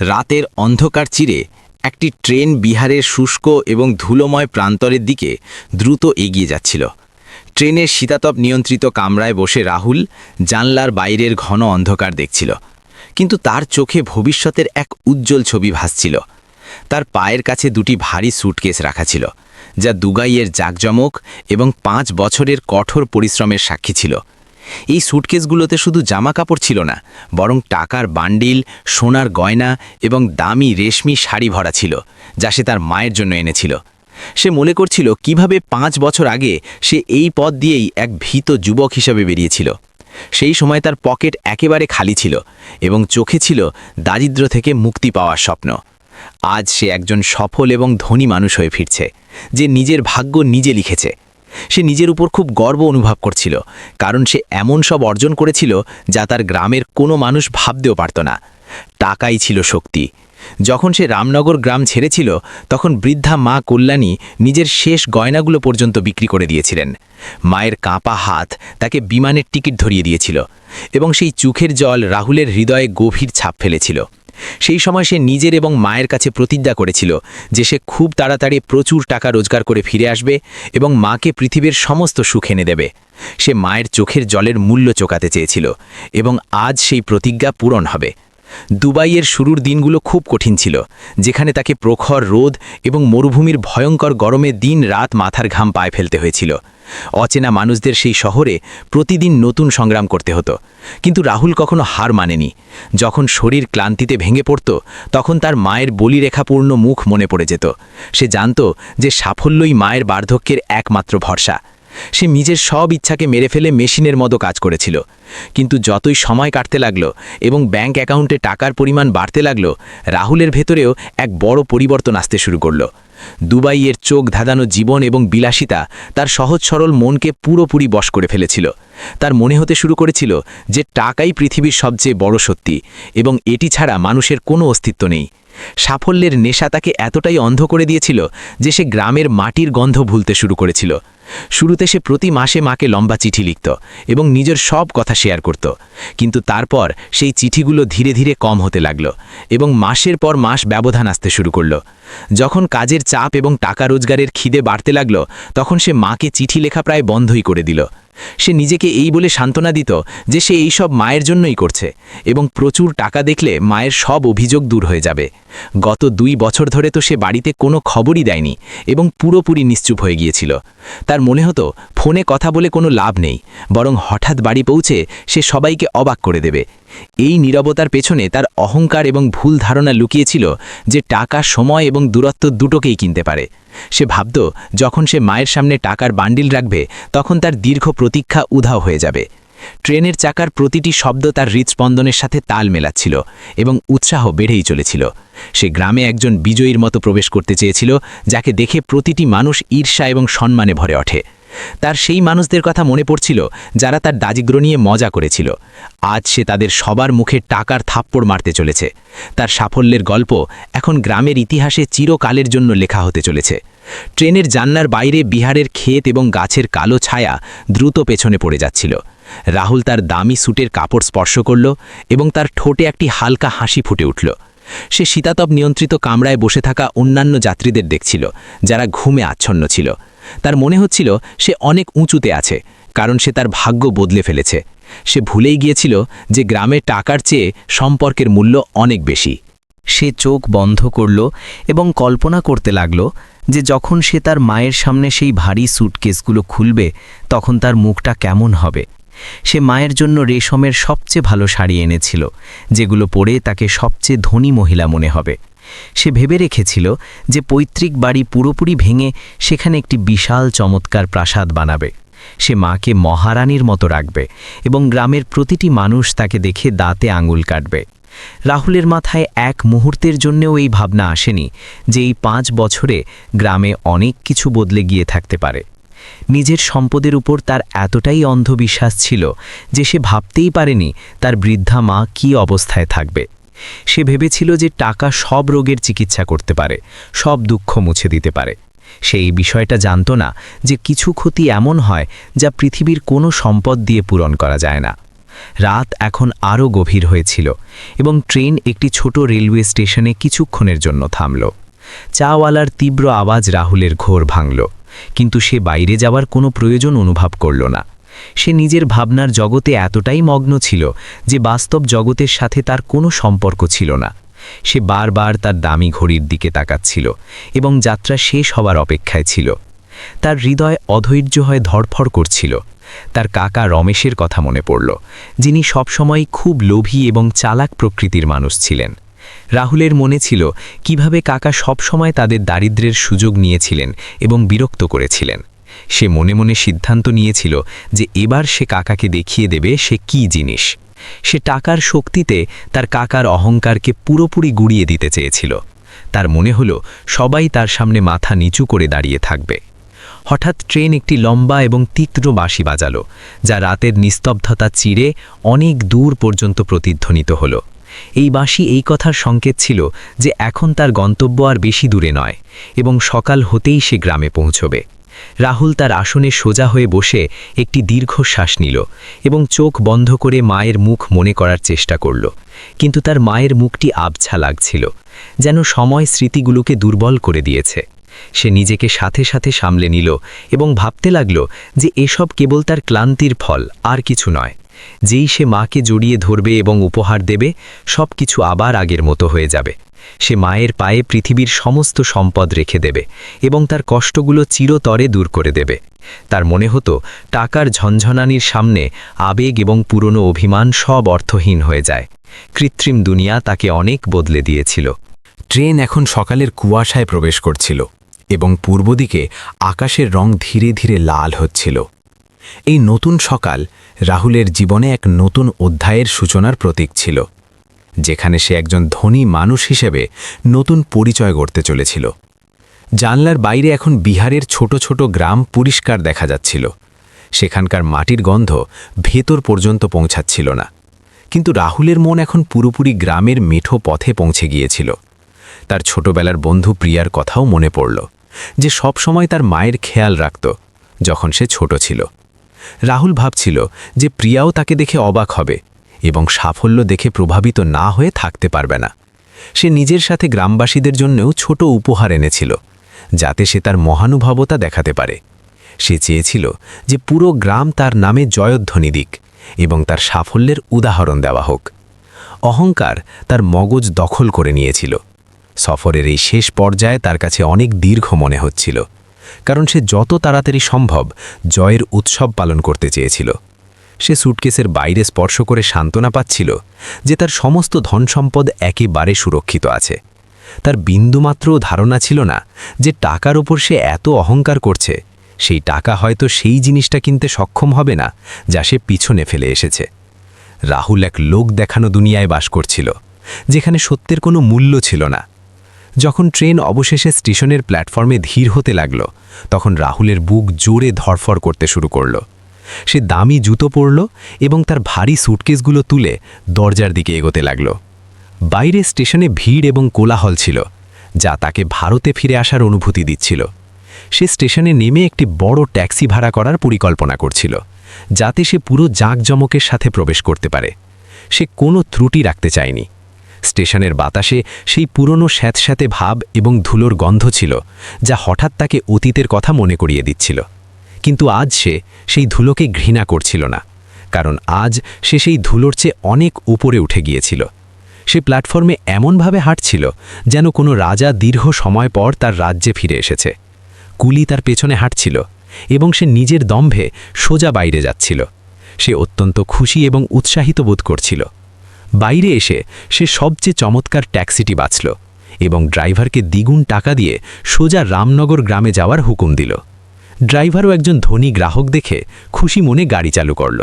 রাতের অন্ধকার চিরে একটি ট্রেন বিহারের শুষ্ক এবং ধুলোময় প্রান্তরের দিকে দ্রুত এগিয়ে যাচ্ছিল। ট্রেনের শীতাতপ নিয়ন্ত্রিত কামরায় বসে রাহুল জানলার বাইরের ঘন অন্ধকার দেখছিল, কিন্তু তার চোখে ভবিষ্যতের এক উজ্জ্বল ছবি ভাসছিল। তার পায়ের কাছে দুটি ভারী স্যুটকেস রাখা ছিল, যা দুবাইয়ের জাঁকজমক এবং 5 বছরের কঠোর পরিশ্রমের সাক্ষী ছিল। এই স্যুটকেসগুলোতে শুধু জামা কাপড় ছিল না, বরং টাকার বান্ডিল, সোনার গয়না এবং দামি রেশমি শাড়ি ভরা ছিল, যা সে তার মায়ের জন্য এনেছিল। সে মনে করছিল কিভাবে 5 বছর আগে সে এই পথ দিয়েই এক ভীত যুবক হিসেবে বেরিয়েছিল। সেই সময় তার পকেট একেবারে খালি ছিল এবং চোখে ছিল দারিদ্র্য থেকে মুক্তি পাওয়ার স্বপ্ন। আজ সে একজন সফল এবং ধনী মানুষ হয়ে ফিরছে, যে নিজের ভাগ্য নিজে লিখেছে। সে নিজের উপর খুব গর্ব অনুভব করছিল, কারণ সে এমন সব অর্জন করেছিল যা তার গ্রামের কোনো মানুষ ভাবতেও পারত না। টাকাই ছিল শক্তি। যখন সে রামনগর গ্রাম ছেড়েছিল, তখন বৃদ্ধা মা কল্যাণী নিজের শেষ গয়নাগুলো পর্যন্ত বিক্রি করে দিয়েছিলেন। মায়ের কাঁপা হাত তাকে বিমানের টিকিট ধরিয়ে দিয়েছিল, এবং সেই চোখের জল রাহুলের হৃদয়ে গভীর ছাপ ফেলেছিল। সেই সময় সে নিজের এবং মায়ের কাছে প্রতিজ্ঞা করেছিল যে সে খুব তাড়াতাড়ি প্রচুর টাকা রোজগার করে ফিরে আসবে এবং মাকে পৃথিবীর সমস্ত সুখ এনে দেবে। সে মায়ের চোখের জলের মূল্য চোকাতে চেয়েছিল, এবং আজ সেই প্রতিজ্ঞা পূরণ হবে। দুবাইয়ের শুরুর দিনগুলো খুব কঠিন ছিল, যেখানে তাকে প্রখর রোদ এবং মরুভূমির ভয়ঙ্কর গরমে দিন রাত মাথার ঘাম পায়ে ফেলতে হয়েছিল। অচেনা মানুষদের সেই শহরে প্রতিদিন নতুন সংগ্রাম করতে হতো, কিন্তু রাহুল কখনো হার মানেনি। যখন শরীর ক্লান্তিতে ভেঙে পড়ত, তখন তার মায়ের বলিরেখাপূর্ণ মুখ মনে পড়ে যেত। সে জানত যে সাফল্যই মায়ের বার্ধক্যের একমাত্র ভরসা। সে নিজের সব ইচ্ছাকে মেরে ফেলে মেশিনের মতো কাজ করেছিল, কিন্তু যতই সময় কাটতে লাগলো এবং ব্যাংক অ্যাকাউন্টে টাকার পরিমাণ বাড়তে লাগলো, রাহুলের ভেতরেও এক বড় পরিবর্তন আসতে শুরু করলো। দুবাইয়ের চোখ ধাঁধানো জীবন এবং বিলাসিতা তার সহজ সরল মনকে পুরোপুরি বশ করে ফেলেছিল। তার মনে হতে শুরু করেছিল যে টাকাই পৃথিবীর সবচেয়ে বড় সত্যি, এবং এটি ছাড়া মানুষের কোনো অস্তিত্ব নেই। সাফল্যের নেশা তাকে এতটাই অন্ধ করে দিয়েছিল যে সে গ্রামের মাটির গন্ধ ভুলতে শুরু করেছিল। শুরুতে সে প্রতি মাসে মাকে লম্বা চিঠি লিখত এবং নিজের সব কথা শেয়ার করত, কিন্তু তারপর সেই চিঠিগুলো ধীরে ধীরে কম হতে লাগলো এবং মাসের পর মাস ব্যবধান আসতে শুরু করলো। যখন কাজের চাপ এবং টাকা রোজগারের খিদে বাড়তে লাগলো, তখন সে মাকে চিঠি লেখা প্রায় বন্ধই করে দিল। সে নিজেকে এই বলে সান্ত্বনা দিত যে সে এই সব মায়ের জন্যই করছে, এবং প্রচুর টাকা দেখলে মায়ের সব অভিযোগ দূর হয়ে যাবে। গত 2 বছর ধরে তো সে বাড়িতে কোনো খবরই দেয়নি এবং পুরোপুরি নিশ্চুপ হয়ে গিয়েছিল। তার মনে হতো ফোনে কথা বলে কোনো লাভ নেই, বরং হঠাৎ বাড়ি পৌঁছে সে সবাইকে অবাক করে দেবে। এই নীরবতার পেছনে তার অহংকার এবং ভুল ধারণা লুকিয়েছিল যে টাকা, সময় এবং দূরত্ব দুটোকেই কিনতে পারে। সে ভাবত যখন সে মায়ের সামনে টাকার বান্ডিল রাখবে, তখন তার দীর্ঘ প্রতীক্ষা উধাও হয়ে যাবে। ট্রেনের চাকার প্রতিটি শব্দ তার হৃদস্পন্দনের সাথে তাল মেলাচ্ছিল এবং উৎসাহ বেড়েই চলেছিল। সে গ্রামে একজন বিজয়ীর মতো প্রবেশ করতে চেয়েছিল, যাকে দেখে প্রতিটি মানুষ ঈর্ষা এবং সম্মানে ভরে ওঠে। তার সেই মানুষদের কথা মনে পড়ছিল যারা তার দারিদ্র্য নিয়ে মজা করেছিল। আজ সে তাদের সবার মুখে টাকার থাপ্পড় মারতে চলেছে। তার সাফল্যের গল্প এখন গ্রামের ইতিহাসে চিরকালের জন্য লেখা হতে চলেছে। ট্রেনের জানলার বাইরে বিহারের ক্ষেত এবং গাছের কালো ছায়া দ্রুত পেছনে পড়ে যাচ্ছিল। রাহুল তার দামি স্যুটের কাপড় স্পর্শ করল এবং তার ঠোঁটে একটি হালকা হাসি ফুটে উঠল। সে শীতাতপ নিয়ন্ত্রিত কামরায় বসে থাকা অন্যান্য যাত্রীদের দেখছিল, যারা ঘুমে আচ্ছন্ন ছিল। তার মনে হচ্ছিল সে অনেক উঁচুতে আছে, কারণ সে তার ভাগ্য বদলে ফেলেছে। সে ভুলেই গিয়েছিল যে গ্রামে টাকার চেয়ে সম্পর্কের মূল্য অনেক বেশি। সে চোখ বন্ধ করল এবং কল্পনা করতে লাগল যে যখন সে তার মায়ের সামনে সেই ভারী স্যুটকেসগুলো খুলবে, তখন তার মুখটা কেমন হবে। সে মায়ের জন্য রেশমের সবচেয়ে ভালো শাড়ি এনেছিল, যেগুলো পরে তাকে সবচেয়ে ধনী মহিলা মনে হবে। সে ভেবে রেখেছিল যে পৈতৃক বাড়ি পুরোপুরি ভেঙে সেখানে একটি বিশাল চমৎকার প্রাসাদ বানাবে। সে মাকে মহারানীর মতো রাখবে এবং গ্রামের প্রতিটি মানুষ তাকে দেখে দাঁতে আঙুল কাটবে। রাহুলের মাথায় এক মুহূর্তের জন্যও এই ভাবনা আসেনি যে এই 5 বছরে গ্রামে অনেক কিছু বদলে গিয়ে থাকতে পারে। নিজের সম্পদের উপর তার এতটাই অন্ধবিশ্বাস ছিল যে সে ভাবতেই পারেনি তার বৃদ্ধা মা কী অবস্থায় থাকবে। সে ভেবেছিল যে টাকা সব রোগের চিকিৎসা করতে পারে, সব দুঃখ মুছে দিতে পারে। সে এই বিষয়টা জানত না যে কিছু ক্ষতি এমন হয় যা পৃথিবীর কোনো সম্পদ দিয়ে পূরণ করা যায় না। রাত এখন আরও গভীর হয়েছিল এবং ট্রেন একটি ছোট রেলওয়ে স্টেশনে কিছুক্ষণের জন্য থামল। চাওয়ালার তীব্র আওয়াজ রাহুলের ঘোর ভাঙল, কিন্তু সে বাইরে যাওয়ার কোনো প্রয়োজন অনুভব করল না। সে নিজের ভাবনার জগতে এতটাই মগ্ন ছিল যে বাস্তব জগতের সাথে তার কোনো সম্পর্ক ছিল না। সে বারবার তার দামি ঘড়ির দিকে তাকাচ্ছিল এবং যাত্রা শেষ হওয়ার অপেক্ষায় ছিল। তার হৃদয় অধৈর্য হয়ে ধড়ফড় করছিল। তার কাকা রমেশের কথা মনে পড়ল, যিনি সবসময় খুব লোভী এবং চালাক প্রকৃতির মানুষ ছিলেন। রাহুলের মনে ছিল কিভাবে কাকা সবসময় তাদের দারিদ্র্যের সুযোগ নিয়েছিলেন এবং বিরক্ত করেছিলেন। সে মনে মনে সিদ্ধান্ত নিয়েছিল যে এবার সে কাকাকে দেখিয়ে দেবে সে কী জিনিস। সে টাকার শক্তিতে তার কাকার অহংকারকে পুরোপুরি গুড়িয়ে দিতে চেয়েছিল। তার মনে হলো সবাই তার সামনে মাথা নিচু করে দাঁড়িয়ে থাকবে। হঠাৎ ট্রেন একটি লম্বা এবং তীক্ষ্ণ বাঁশি বাজালো, যা রাতের নিস্তব্ধতা চিরে অনেক দূর পর্যন্ত প্রতিধ্বনিত হলো। এই বাঁশি এই কথার সংকেত ছিল যে এখন তার গন্তব্য আর বেশি দূরে নয় এবং সকাল হতেই সে গ্রামে পৌঁছবে। রাহুল তার আসনে সোজা হয়ে বসে একটি দীর্ঘশ্বাস নিল এবং চোখ বন্ধ করে মায়ের মুখ মনে করার চেষ্টা করল, কিন্তু তার মায়ের মুখটি আবছা লাগছিল, যেন সময় স্মৃতিগুলোকে দুর্বল করে দিয়েছে। সে নিজেকে সাথে সাথে সামলে নিল এবং ভাবতে লাগল যে এসব কেবল তার ক্লান্তির ফল, আর কিছু নয়। যেই সে মাকে জড়িয়ে ধরবে এবং উপহার দেবে, সব কিছু আবার আগের মতো হয়ে যাবে। সে মায়ের পায়ে পৃথিবীর সমস্ত সম্পদ রেখে দেবে এবং তার কষ্টগুলো চিরতরে দূর করে দেবে। তার মনে হতো টাকার ঝনঝনানির সামনে আবেগ এবং পুরনো অভিমান সব অর্থহীন হয়ে যায়। কৃত্রিম দুনিয়া তাকে অনেক বদলে দিয়েছিল। ট্রেন এখন সকালের কুয়াশায় প্রবেশ করছিল এবং পূর্ব দিকে আকাশের রং ধীরে ধীরে লাল হচ্ছিল। এই নতুন সকাল রাহুলের জীবনে এক নতুন অধ্যায়ের সূচনার প্রতীক ছিল, যেখানে সে একজন ধনী মানুষ হিসেবে নতুন পরিচয় গড়তে চলেছিল। জানলার বাইরে এখন বিহারের ছোট ছোট গ্রাম পরিষ্কার দেখা যাচ্ছিল। সেখানকার মাটির গন্ধ ভেতর পর্যন্ত পৌঁছাচ্ছিল না, কিন্তু রাহুলের মন এখন পুরোপুরি গ্রামের মেঠো পথে পৌঁছে গিয়েছিল। তার ছোটবেলার বন্ধু প্রিয়ার কথাও মনে পড়ল, যে সব সময় তার মায়ের খেয়াল রাখত যখন সে ছোট ছিল। রাহুল ভাবছিল যে প্রিয়াও তাকে দেখে অবাক হবে এবং সাফল্য দেখে প্রভাবিত না হয়ে থাকতে পারবে না। সে নিজের সাথে গ্রামবাসীদের জন্যও ছোট উপহার এনেছিল, যাতে সে তার মহানুভবতা দেখাতে পারে। সে চেয়েছিল যে পুরো গ্রাম তার নামে জয়ধ্বনি দিক এবং তার সাফল্যের উদাহরণ দেওয়া হোক। অহংকার তার মগজ দখল করে নিয়েছিল। সফরের এই শেষ পর্যায়ে তার কাছে অনেক দীর্ঘ মনে হচ্ছিল, কারণ সে যত তাড়াতাড়ি সম্ভব জয়ের উৎসব পালন করতে চেয়েছিল। সে সুটকেসের বাইরে স্পর্শ করে সান্ত্বনা পাচ্ছিল যে তার সমস্ত ধনসম্পদ একেবারে সুরক্ষিত আছে। তার বিন্দুমাত্রও ধারণা ছিল না যে টাকার ওপর সে এত অহংকার করছে, সেই টাকা হয়তো সেই জিনিসটা কিনতে সক্ষম হবে না যা সে পিছনে ফেলে এসেছে। রাহুল এক লোক দেখানো দুনিয়ায় বাস করছিল, যেখানে সত্যের কোনো মূল্য ছিল না। যখন ট্রেন অবশেষে স্টেশনের প্ল্যাটফর্মে ধীর হতে লাগল, তখন রাহুলের বুক জোরে ধড়ফড় করতে শুরু করল। সে দামি জুতো পরল এবং তার ভারী সুটকেসগুলো তুলে দরজার দিকে এগোতে লাগল। বাইরে স্টেশনে ভিড় এবং কোলাহল ছিল, যা তাকে ভারতে ফিরে আসার অনুভূতি দিচ্ছিল। সে স্টেশনে নেমে একটি বড় ট্যাক্সি ভাড়া করার পরিকল্পনা করছিল, যাতে সে পুরো জাঁকজমকের সাথে প্রবেশ করতে পারে। সে কোনো ত্রুটি রাখতে চায়নি। স্টেশনের বাতাসে সেই পুরনো স্যাঁতস্যাঁতে ভাব এবং ধুলোর গন্ধ ছিল, যা হঠাৎ তাকে অতীতের কথা মনে করিয়ে দিচ্ছিল। কিন্তু আজ সে সেই ধুলোকে ঘৃণা করছিল না, কারণ আজ সে সেই ধুলোর চেয়ে অনেক উপরে উঠে গিয়েছিল। সে প্ল্যাটফর্মে এমনভাবে হাঁটছিল যেন কোনো রাজা দীর্ঘ সময় পর তার রাজ্যে ফিরে এসেছে। কুলি তার পেছনে হাঁটছিল এবং সে নিজের দম্ভে সোজা বাইরে যাচ্ছিল। সে অত্যন্ত খুশি এবং উৎসাহিত বোধ করছিল। বাইরে এসে সে সবচেয়ে চমৎকার ট্যাক্সিটি বাছল এবং ড্রাইভারকে দ্বিগুণ টাকা দিয়ে সোজা রামনগর গ্রামে যাওয়ার হুকুম দিল। ড্রাইভারও একজন ধনী গ্রাহক দেখে খুশি মনে গাড়ি চালু করল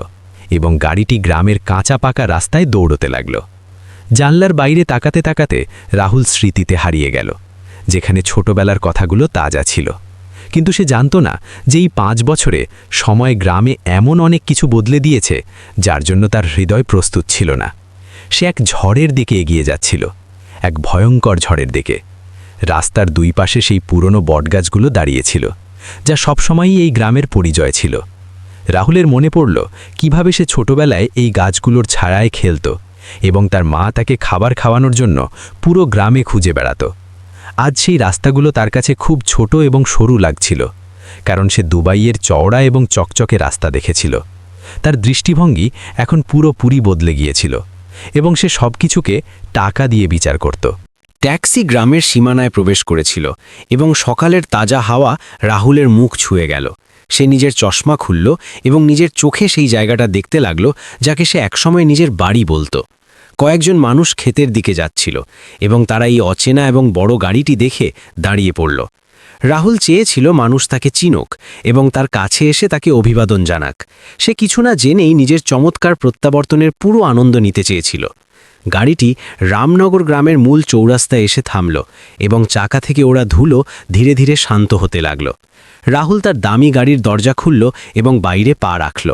এবং গাড়িটি গ্রামের কাঁচা পাকা রাস্তায় দৌড়তে লাগল। জানলার বাইরে তাকাতে তাকাতে রাহুল স্মৃতিতে হারিয়ে গেল, যেখানে ছোটবেলার কথাগুলো তাজা ছিল। কিন্তু সে জানত না যে এই 5 বছরে সময় গ্রামে এমন অনেক কিছু বদলে দিয়েছে, যার জন্য তার হৃদয় প্রস্তুত ছিল না। সে এক ঝড়ের দিকে এগিয়ে যাচ্ছিল, এক ভয়ঙ্কর ঝড়ের দিকে। রাস্তার দুই পাশে সেই পুরনো বটগাছগুলো দাঁড়িয়েছিল, যা সবসময়ই এই গ্রামের পরিচয় ছিল। রাহুলের মনে পড়ল কিভাবে সে ছোটবেলায় এই গাছগুলোর ছায়ায় খেলত এবং তার মা তাকে খাবার খাওয়ানোর জন্য পুরো গ্রামে খুঁজে বেড়াত। আজ সেই রাস্তাগুলো তার কাছে খুব ছোট এবং সরু লাগছিল, কারণ সে দুবাইয়ের চওড়া এবং চকচকে রাস্তা দেখেছিল। তার দৃষ্টিভঙ্গি এখন পুরোপুরি বদলে গিয়েছিল এবং সে সবকিছুকে টাকা দিয়ে বিচার করত। ট্যাক্সি গ্রামের সীমানায় প্রবেশ করেছিল এবং সকালের তাজা হাওয়া রাহুলের মুখ ছুঁয়ে গেল। সে নিজের চশমা খুলল এবং নিজের চোখে সেই জায়গাটা দেখতে লাগল যাকে সে একসময় নিজের বাড়ি বলতো। কয়েকজন মানুষ ক্ষেতের দিকে যাচ্ছিল এবং তারা এই অচেনা এবং বড় গাড়িটি দেখে দাঁড়িয়ে পড়ল। রাহুল চেয়েছিল মানুষ তাকে চিনুক এবং তার কাছে এসে তাকে অভিবাদন জানাক। সে কিছু না জেনেই নিজের চমৎকার প্রত্যাবর্তনের পুরো আনন্দ নিতে চেয়েছিল। গাড়িটি রামনগর গ্রামের মূল চৌরাস্তায় এসে থামল এবং চাকা থেকে ওরা ধুলো ধীরে ধীরে শান্ত হতে লাগল। রাহুল তার দামি গাড়ির দরজা খুলল এবং বাইরে পা রাখল।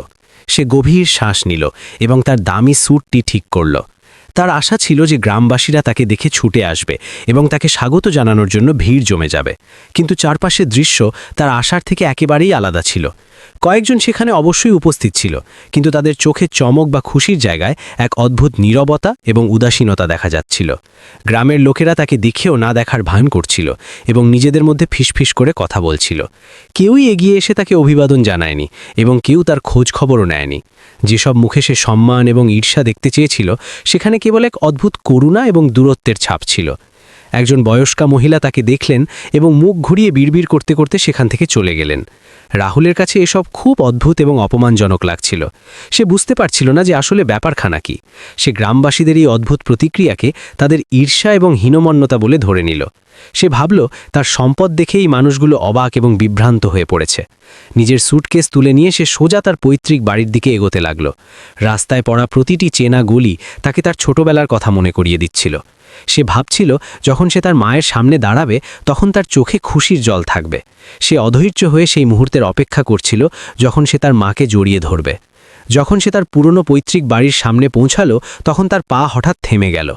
সে গভীর শ্বাস নিল এবং তার দামি স্যুটটি ঠিক করল। তার আশা ছিল যে গ্রামবাসীরা তাকে দেখে ছুটে আসবে এবং তাকে স্বাগত জানানোর জন্য ভিড় জমে যাবে, কিন্তু চারপাশের দৃশ্য তার আশার থেকে একেবারেই আলাদা ছিল। কয়েকজন সেখানে অবশ্যই উপস্থিত ছিল, কিন্তু তাদের চোখে চমক বা খুশির জায়গায় এক অদ্ভুত নীরবতা এবং উদাসীনতা দেখা যাচ্ছিল। গ্রামের লোকেরা তাকে দেখেও না দেখার ভান করছিল এবং নিজেদের মধ্যে ফিসফিস করে কথা বলছিল। কেউই এগিয়ে এসে তাকে অভিবাদন জানায়নি এবং কেউ তার খোঁজ খবরও নেয়নি। যেসব মুখে সে সম্মান এবং ঈর্ষা দেখতে চেয়েছিল, সেখানে কেবল এক অদ্ভুত করুণা এবং দূরত্বের ছাপ ছিল। একজন বয়স্কা মহিলা তাকে দেখলেন এবং মুখ ঘুরিয়ে বিড়বিড় করতে করতে সেখান থেকে চলে গেলেন। রাহুলের কাছে এসব খুব অদ্ভুত এবং অপমানজনক লাগছিল। সে বুঝতে পারছিল না যে আসলে ব্যাপারখানা কি। সে গ্রামবাসীদের এই অদ্ভুত প্রতিক্রিয়াকে তাদের ঈর্ষা এবং হীনমন্যতা বলে ধরে নিল। সে ভাবল তার সম্পদ দেখেই মানুষগুলো অবাক এবং বিভ্রান্ত হয়ে পড়েছে। নিজের স্যুটকেস তুলে নিয়ে সে সোজা তার পৈতৃক বাড়ির দিকে এগোতে লাগল। রাস্তায় পড়া প্রতিটি চেনা গলি তাকে তার ছোটবেলার কথা মনে করিয়ে দিচ্ছিল। সে ভাবছিল যখন সে তার মায়ের সামনে দাঁড়াবে তখন তার চোখে খুশির জল থাকবে। সে অধৈর্য হয়ে সেই মুহূর্তের অপেক্ষা করছিল যখন সে তার মাকে জড়িয়ে ধরবে। যখন সে তার পুরনো পৈতৃক বাড়ির সামনে পৌঁছালো তখন তার পা হঠাৎ থেমে গেল।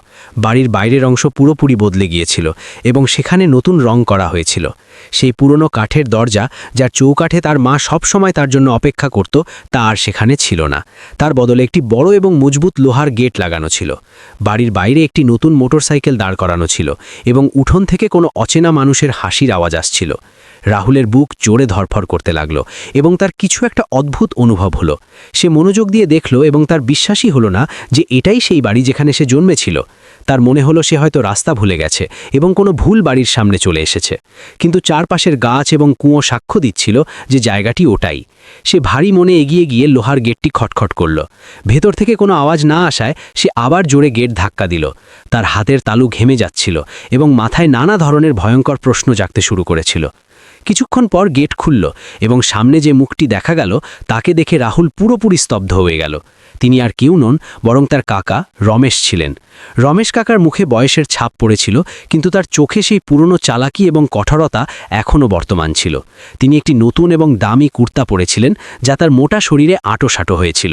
বাড়ির বাইরের অংশ পুরোপুরি বদলে গিয়েছিল এবং সেখানে নতুন রং করা হয়েছিল। সেই পুরনো কাঠের দরজা, যার চৌকাঠে তার মা সব সময় তার জন্য অপেক্ষা করত, তা আর সেখানে ছিল না। তার বদলে একটি বড় এবং মজবুত লোহার গেট লাগানো ছিল। বাড়ির বাইরে একটি নতুন মোটরসাইকেল দাঁড় করানো ছিল এবং উঠোন থেকে কোনো অচেনা মানুষের হাসির আওয়াজ আসছিল। রাহুলের বুক জোরে ধরফর করতে লাগল এবং তার কিছু একটা অদ্ভুত অনুভব হলো। সে মনোযোগ দিয়ে দেখল এবং তার বিশ্বাসই হলো না যে এটাই সেই বাড়ি যেখানে সে জন্মেছিল। তার মনে হলো সে হয়তো রাস্তা ভুলে গেছে এবং কোনো ভুল বাড়ির সামনে চলে এসেছে, কিন্তু চারপাশের গাছ এবং কুঁয়ো সাক্ষ্য দিচ্ছিল যে জায়গাটি ওটাই। সে ভারী মনে এগিয়ে গিয়ে লোহার গেটটি খটখট করল। ভেতর থেকে কোনো আওয়াজ না আসায় সে আবার জোরে গেট ধাক্কা দিল। তার হাতের তালু ঘেমে যাচ্ছিল এবং মাথায় নানা ধরনের ভয়ঙ্কর প্রশ্ন জাগতে শুরু করেছিল। কিছুক্ষণ পর গেট খুলল এবং সামনে যে মুখটি দেখা গেল তাকে দেখে রাহুল পুরোপুরি স্তব্ধ হয়ে গেল। তিনি আর কেউ নন, বরং তার কাকা রমেশ ছিলেন। রমেশ কাকার মুখে বয়সের ছাপ পড়েছিল, কিন্তু তার চোখে সেই পুরনো চালাকি এবং কঠোরতা এখনও বর্তমান ছিল। তিনি একটি নতুন এবং দামি কুর্তা পরেছিলেন, যা তার মোটা শরীরে আঁটোসাঁটো হয়েছিল।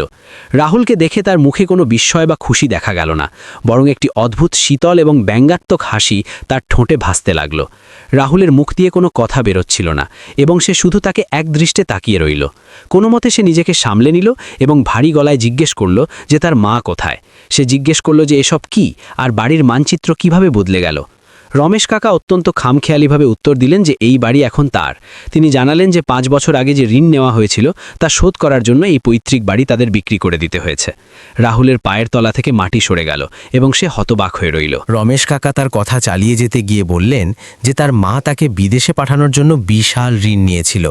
রাহুলকে দেখে তার মুখে কোনো বিস্ময় বা খুশি দেখা গেল না, বরং একটি অদ্ভুত শীতল এবং ব্যঙ্গাত্মক হাসি তার ঠোঁটে ভাসতে লাগল। রাহুলের মুখ দিয়ে কোনো কথা বেরোচ্ছিল না এবং সে শুধু তাকে একদৃষ্টে তাকিয়ে রইল। কোনো মতে সে নিজেকে সামলে নিল এবং ভারী গলায় জিজ্ঞেস করল যে তার মা কোথায়। সে জিজ্ঞেস করল যে এসব কি আর বাড়ির মানচিত্র কিভাবে বদলে গেল। রমেশ কাকা অত্যন্ত খামখেয়ালিভাবে উত্তর দিলেন যে এই বাড়ি এখন তার। তিনি জানালেন যে 5 বছর আগে যে ঋণ নেওয়া হয়েছিল তা শোধ করার জন্য এই পৈতৃক বাড়ি তাদের বিক্রি করে দিতে হয়েছে। রাহুলের পায়ের তলা থেকে মাটি সরে গেল এবং সে হতবাক হয়ে রইল। রমেশ কাকা তার কথা চালিয়ে যেতে গিয়ে বললেন যে তার মা তাকে বিদেশে পাঠানোর জন্য বিশাল ঋণ নিয়েছিল।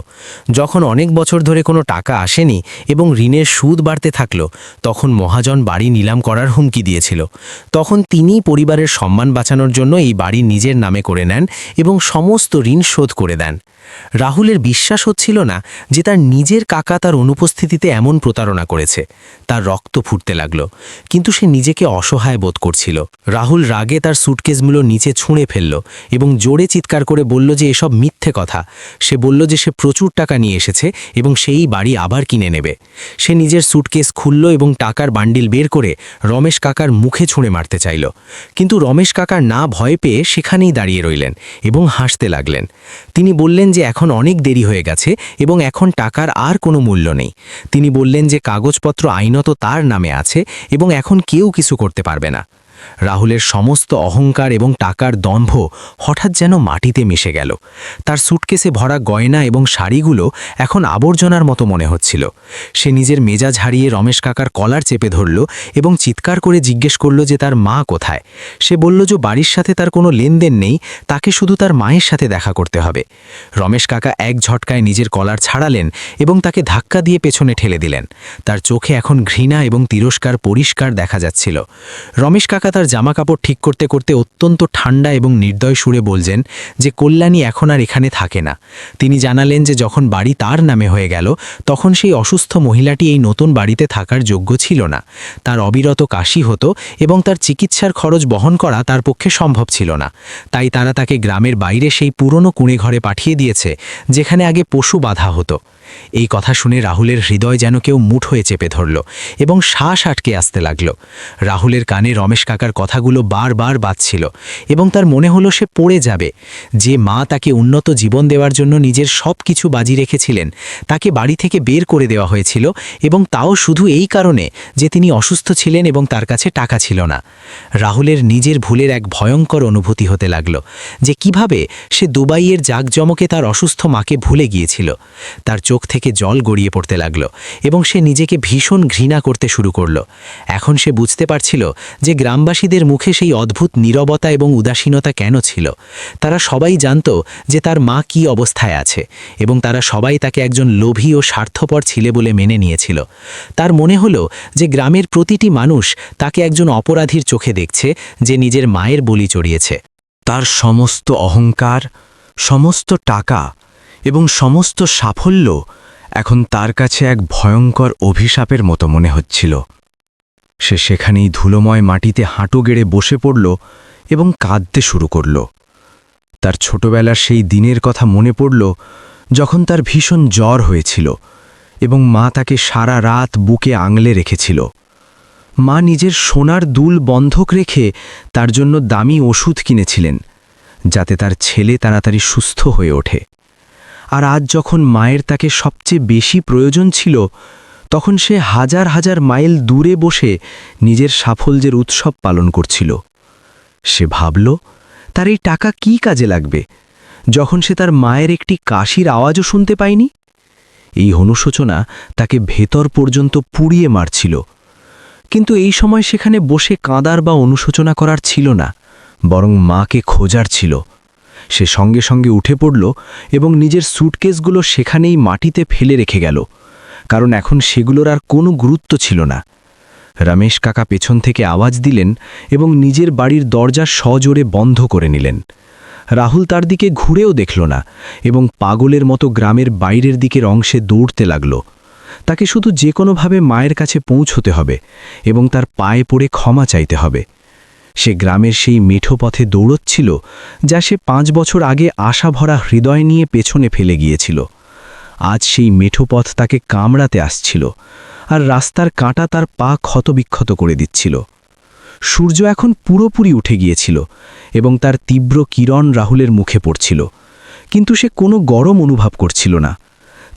যখন অনেক বছর ধরে কোনো টাকা আসেনি এবং ঋণের সুদ বাড়তে থাকল, তখন মহাজন বাড়ি নিলাম করার হুমকি দিয়েছিল। তখন তিনি পরিবারের সম্মান বাঁচানোর জন্য এই বাড়ি নিজের নামে করে নেন এবং সমস্ত ঋণ শোধ করে দেন। রাহুলের বিশ্বাস হচ্ছিল না যে তার নিজের কাকা তার অনুপস্থিতিতে এমন প্রতারণা করেছে। তার রক্ত ফুটতে লাগল, কিন্তু সে নিজেকে অসহায় বোধ করছিল। রাহুল রাগে তার স্যুটকেসগুলো নিচে ছুঁড়ে ফেলল এবং জোরে চিৎকার করে বলল যে এসব মিথ্যে কথা। সে বলল যে সে প্রচুর টাকা নিয়ে এসেছে এবং সেই বাড়ি আবার কিনে নেবে। সে নিজের স্যুটকেস খুলল এবং টাকার বান্ডিল বের করে রমেশ কাকার মুখে ছুঁড়ে মারতে চাইল, কিন্তু রমেশ কাকার না ভয় পেয়ে সেখানেই দাঁড়িয়ে রইলেন এবং হাসতে লাগলেন। তিনি বললেন যে এখন অনেক দেরি হয়ে গেছে এবং এখন টাকার আর কোনো মূল্য নেই। তিনি বললেন যে কাগজপত্র আইনত তার নামে আছে এবং এখন কেউ কিছু করতে পারবে না। রাহুলের সমস্ত অহংকার এবং টাকার দম্ভ হঠাৎ যেন মাটিতে মিশে গেল। তার সুটকেসে ভরা গয়না এবং শাড়িগুলো এখন আবর্জনার মতো মনে হচ্ছিল। সে নিজের মেজাজ হারিয়ে রমেশ কাকার কলার চেপে ধরল এবং চিৎকার করে জিজ্ঞেস করল যে তার মা কোথায়। সে বলল যে বাড়ির সাথে তার কোনো লেনদেন নেই, তাকে শুধু তার মায়ের সাথে দেখা করতে হবে। রমেশ কাকা এক ঝটকায় নিজের কলার ছাড়ালেন এবং তাকে ধাক্কা দিয়ে পেছনে ঠেলে দিলেন। তার চোখে এখন ঘৃণা এবং তিরস্কার পরিষ্কার দেখা যাচ্ছিল। রমেশ কাকা তার জামাকাপড় ঠিক করতে করতে অত্যন্ত ঠান্ডা এবং নির্দয় সুরে বলছেন যে কল্যাণী এখন আর এখানে থাকে না। তিনি জানালেন যে যখন বাড়ি তার নামে হয়ে গেল তখন সেই অসুস্থ মহিলাটি এই নতুন বাড়িতে থাকার যোগ্য ছিল না। তার অবিরত কাশি হতো এবং তার চিকিৎসার খরচ বহন করা তার পক্ষে সম্ভব ছিল না। তাই তারা তাকে গ্রামের বাইরে সেই পুরনো কুঁড়ে ঘরে পাঠিয়ে দিয়েছে যেখানে আগে পশু বাঁধা হতো। এই কথা শুনে রাহুলের হৃদয় যেন কেউ মুঠ হয়ে চেপে ধরল এবং শ্বাস আটকে আসতে লাগল। রাহুলের কানে রমেশ কাকার কথাগুলো বারবার বাজছিল এবং তার মনে হলো সে পড়ে যাবে। যে মা তাকে উন্নত জীবন দেওয়ার জন্য নিজের সব কিছু বাজি রেখেছিলেন, তাকে বাড়ি থেকে বের করে দেওয়া হয়েছিল এবং তাও শুধু এই কারণে যে তিনি অসুস্থ ছিলেন এবং তার কাছে টাকা ছিল না। রাহুলের নিজের ভুলের এক ভয়ঙ্কর অনুভূতি হতে লাগল যে কিভাবে সে দুবাইয়ের জাঁকজমকে তার অসুস্থ মাকে ভুলে গিয়েছিল। তার চোখ থেকে জল গড়িয়ে পড়তে লাগল এবং সে নিজেকে ভীষণ ঘৃণা করতে শুরু করল। এখন সে বুঝতে পারছিল যে গ্রামবাসীদের মুখে সেই অদ্ভুত নীরবতা এবং উদাসীনতা কেন ছিল। তারা সবাই জানত যে তার মা কী অবস্থায় আছে এবং তারা সবাই তাকে একজন লোভী ও স্বার্থপর ছেলে বলে মেনে নিয়েছিল। তার মনে হলো যে গ্রামের প্রতিটি মানুষ তাকে একজন অপরাধীর চোখে দেখছে যে নিজের মায়ের বলি চড়িয়েছে। তার সমস্ত অহংকার, সমস্ত টাকা এবং সমস্ত সাফল্য এখন তার কাছে এক ভয়ঙ্কর অভিশাপের মতো মনে হচ্ছিল। সে সেখানেই ধুলোময় মাটিতে হাঁটু গেড়ে বসে পড়ল এবং কাঁদতে শুরু করল। তার ছোটবেলার সেই দিনের কথা মনে পড়ল যখন তার ভীষণ জ্বর হয়েছিল এবং মা তাকে সারা রাত বুকে আঙলে রেখেছিল। মা নিজের সোনার দুল বন্ধক রেখে তার জন্য দামি ওষুধ কিনেছিলেন যাতে তার ছেলে তাড়াতাড়ি সুস্থ হয়ে ওঠে। আর আজ যখন মায়ের তাকে সবচেয়ে বেশি প্রয়োজন ছিল তখন সে হাজার হাজার মাইল দূরে বসে নিজের সাফল্যের উৎসব পালন করছিল। সে ভাবল তার এই টাকা কী কাজে লাগবে যখন সে তার মায়ের একটি কাশির আওয়াজও শুনতে পায়নি। এই অনুশোচনা তাকে ভেতর পর্যন্ত পুড়িয়ে মারছিল। কিন্তু এই সময় সেখানে বসে কাঁদার বা অনুশোচনা করার ছিল না, বরং মাকে খোঁজার ছিল। সে সঙ্গে সঙ্গে উঠে পড়ল এবং নিজের স্যুটকেসগুলো সেখানেই মাটিতে ফেলে রেখে গেল, কারণ এখন সেগুলোর আর কোনো গুরুত্ব ছিল না। রমেশ কাকা পেছন থেকে আওয়াজ দিলেন এবং নিজের বাড়ির দরজা সজোরে বন্ধ করে নিলেন। রাহুল তার দিকে ঘুরেও দেখল না এবং পাগলের মতো গ্রামের বাইরের দিকের অংশে দৌড়তে লাগল। তাকে শুধু যে কোনোভাবে মায়ের কাছে পৌঁছতে হবে এবং তার পায়ে পড়ে ক্ষমা চাইতে হবে। সে গ্রামের সেই মেঠো পথে দৌড়চ্ছিল যা সে 5 বছর আগে আশাভরা হৃদয় নিয়ে পেছনে ফেলে গিয়েছিল। আজ সেই মেঠো পথ তাকে কামড়াতে আসছিল আর রাস্তার কাঁটা তার পা ক্ষতবিক্ষত করে দিচ্ছিল। সূর্য এখন পুরোপুরি উঠে গিয়েছিল এবং তার তীব্র কিরণ রাহুলের মুখে পড়ছিল, কিন্তু সে কোনো গরম অনুভব করছিল না।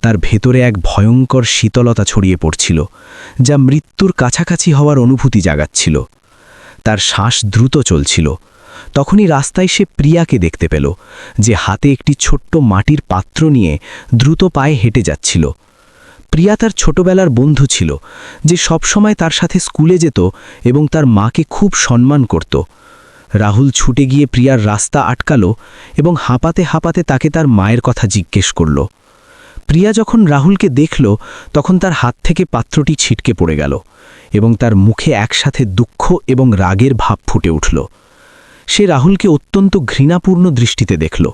তার ভেতরে এক ভয়ঙ্কর শীতলতা ছড়িয়ে পড়ছিল যা মৃত্যুর কাছাকাছি হওয়ার অনুভূতি জাগাচ্ছিল। তার শ্বাস দ্রুত চলছিল। তখনই রাস্তায় সে প্রিয়াকে দেখতে পেল, যে হাতে একটি ছোট্ট মাটির পাত্র নিয়ে দ্রুত পায়ে হেঁটে যাচ্ছিল। প্রিয়া তার ছোটবেলার বন্ধু ছিল, যে সবসময় তার সাথে স্কুলে যেত এবং তার মাকে খুব সম্মান করত। রাহুল ছুটে গিয়ে প্রিয়ার রাস্তা আটকালো এবং হাঁপাতে হাঁপাতে তাকে তার মায়ের কথা জিজ্ঞেস করল। প্রিয়া যখন রাহুলকে দেখল তখন তার হাত থেকে পাত্রটি ছিটকে পড়ে গেল এবং তার মুখে একসাথে দুঃখ এবং রাগের ভাব ফুটে উঠল। সে রাহুলকে অত্যন্ত ঘৃণাপূর্ণ দৃষ্টিতে দেখল।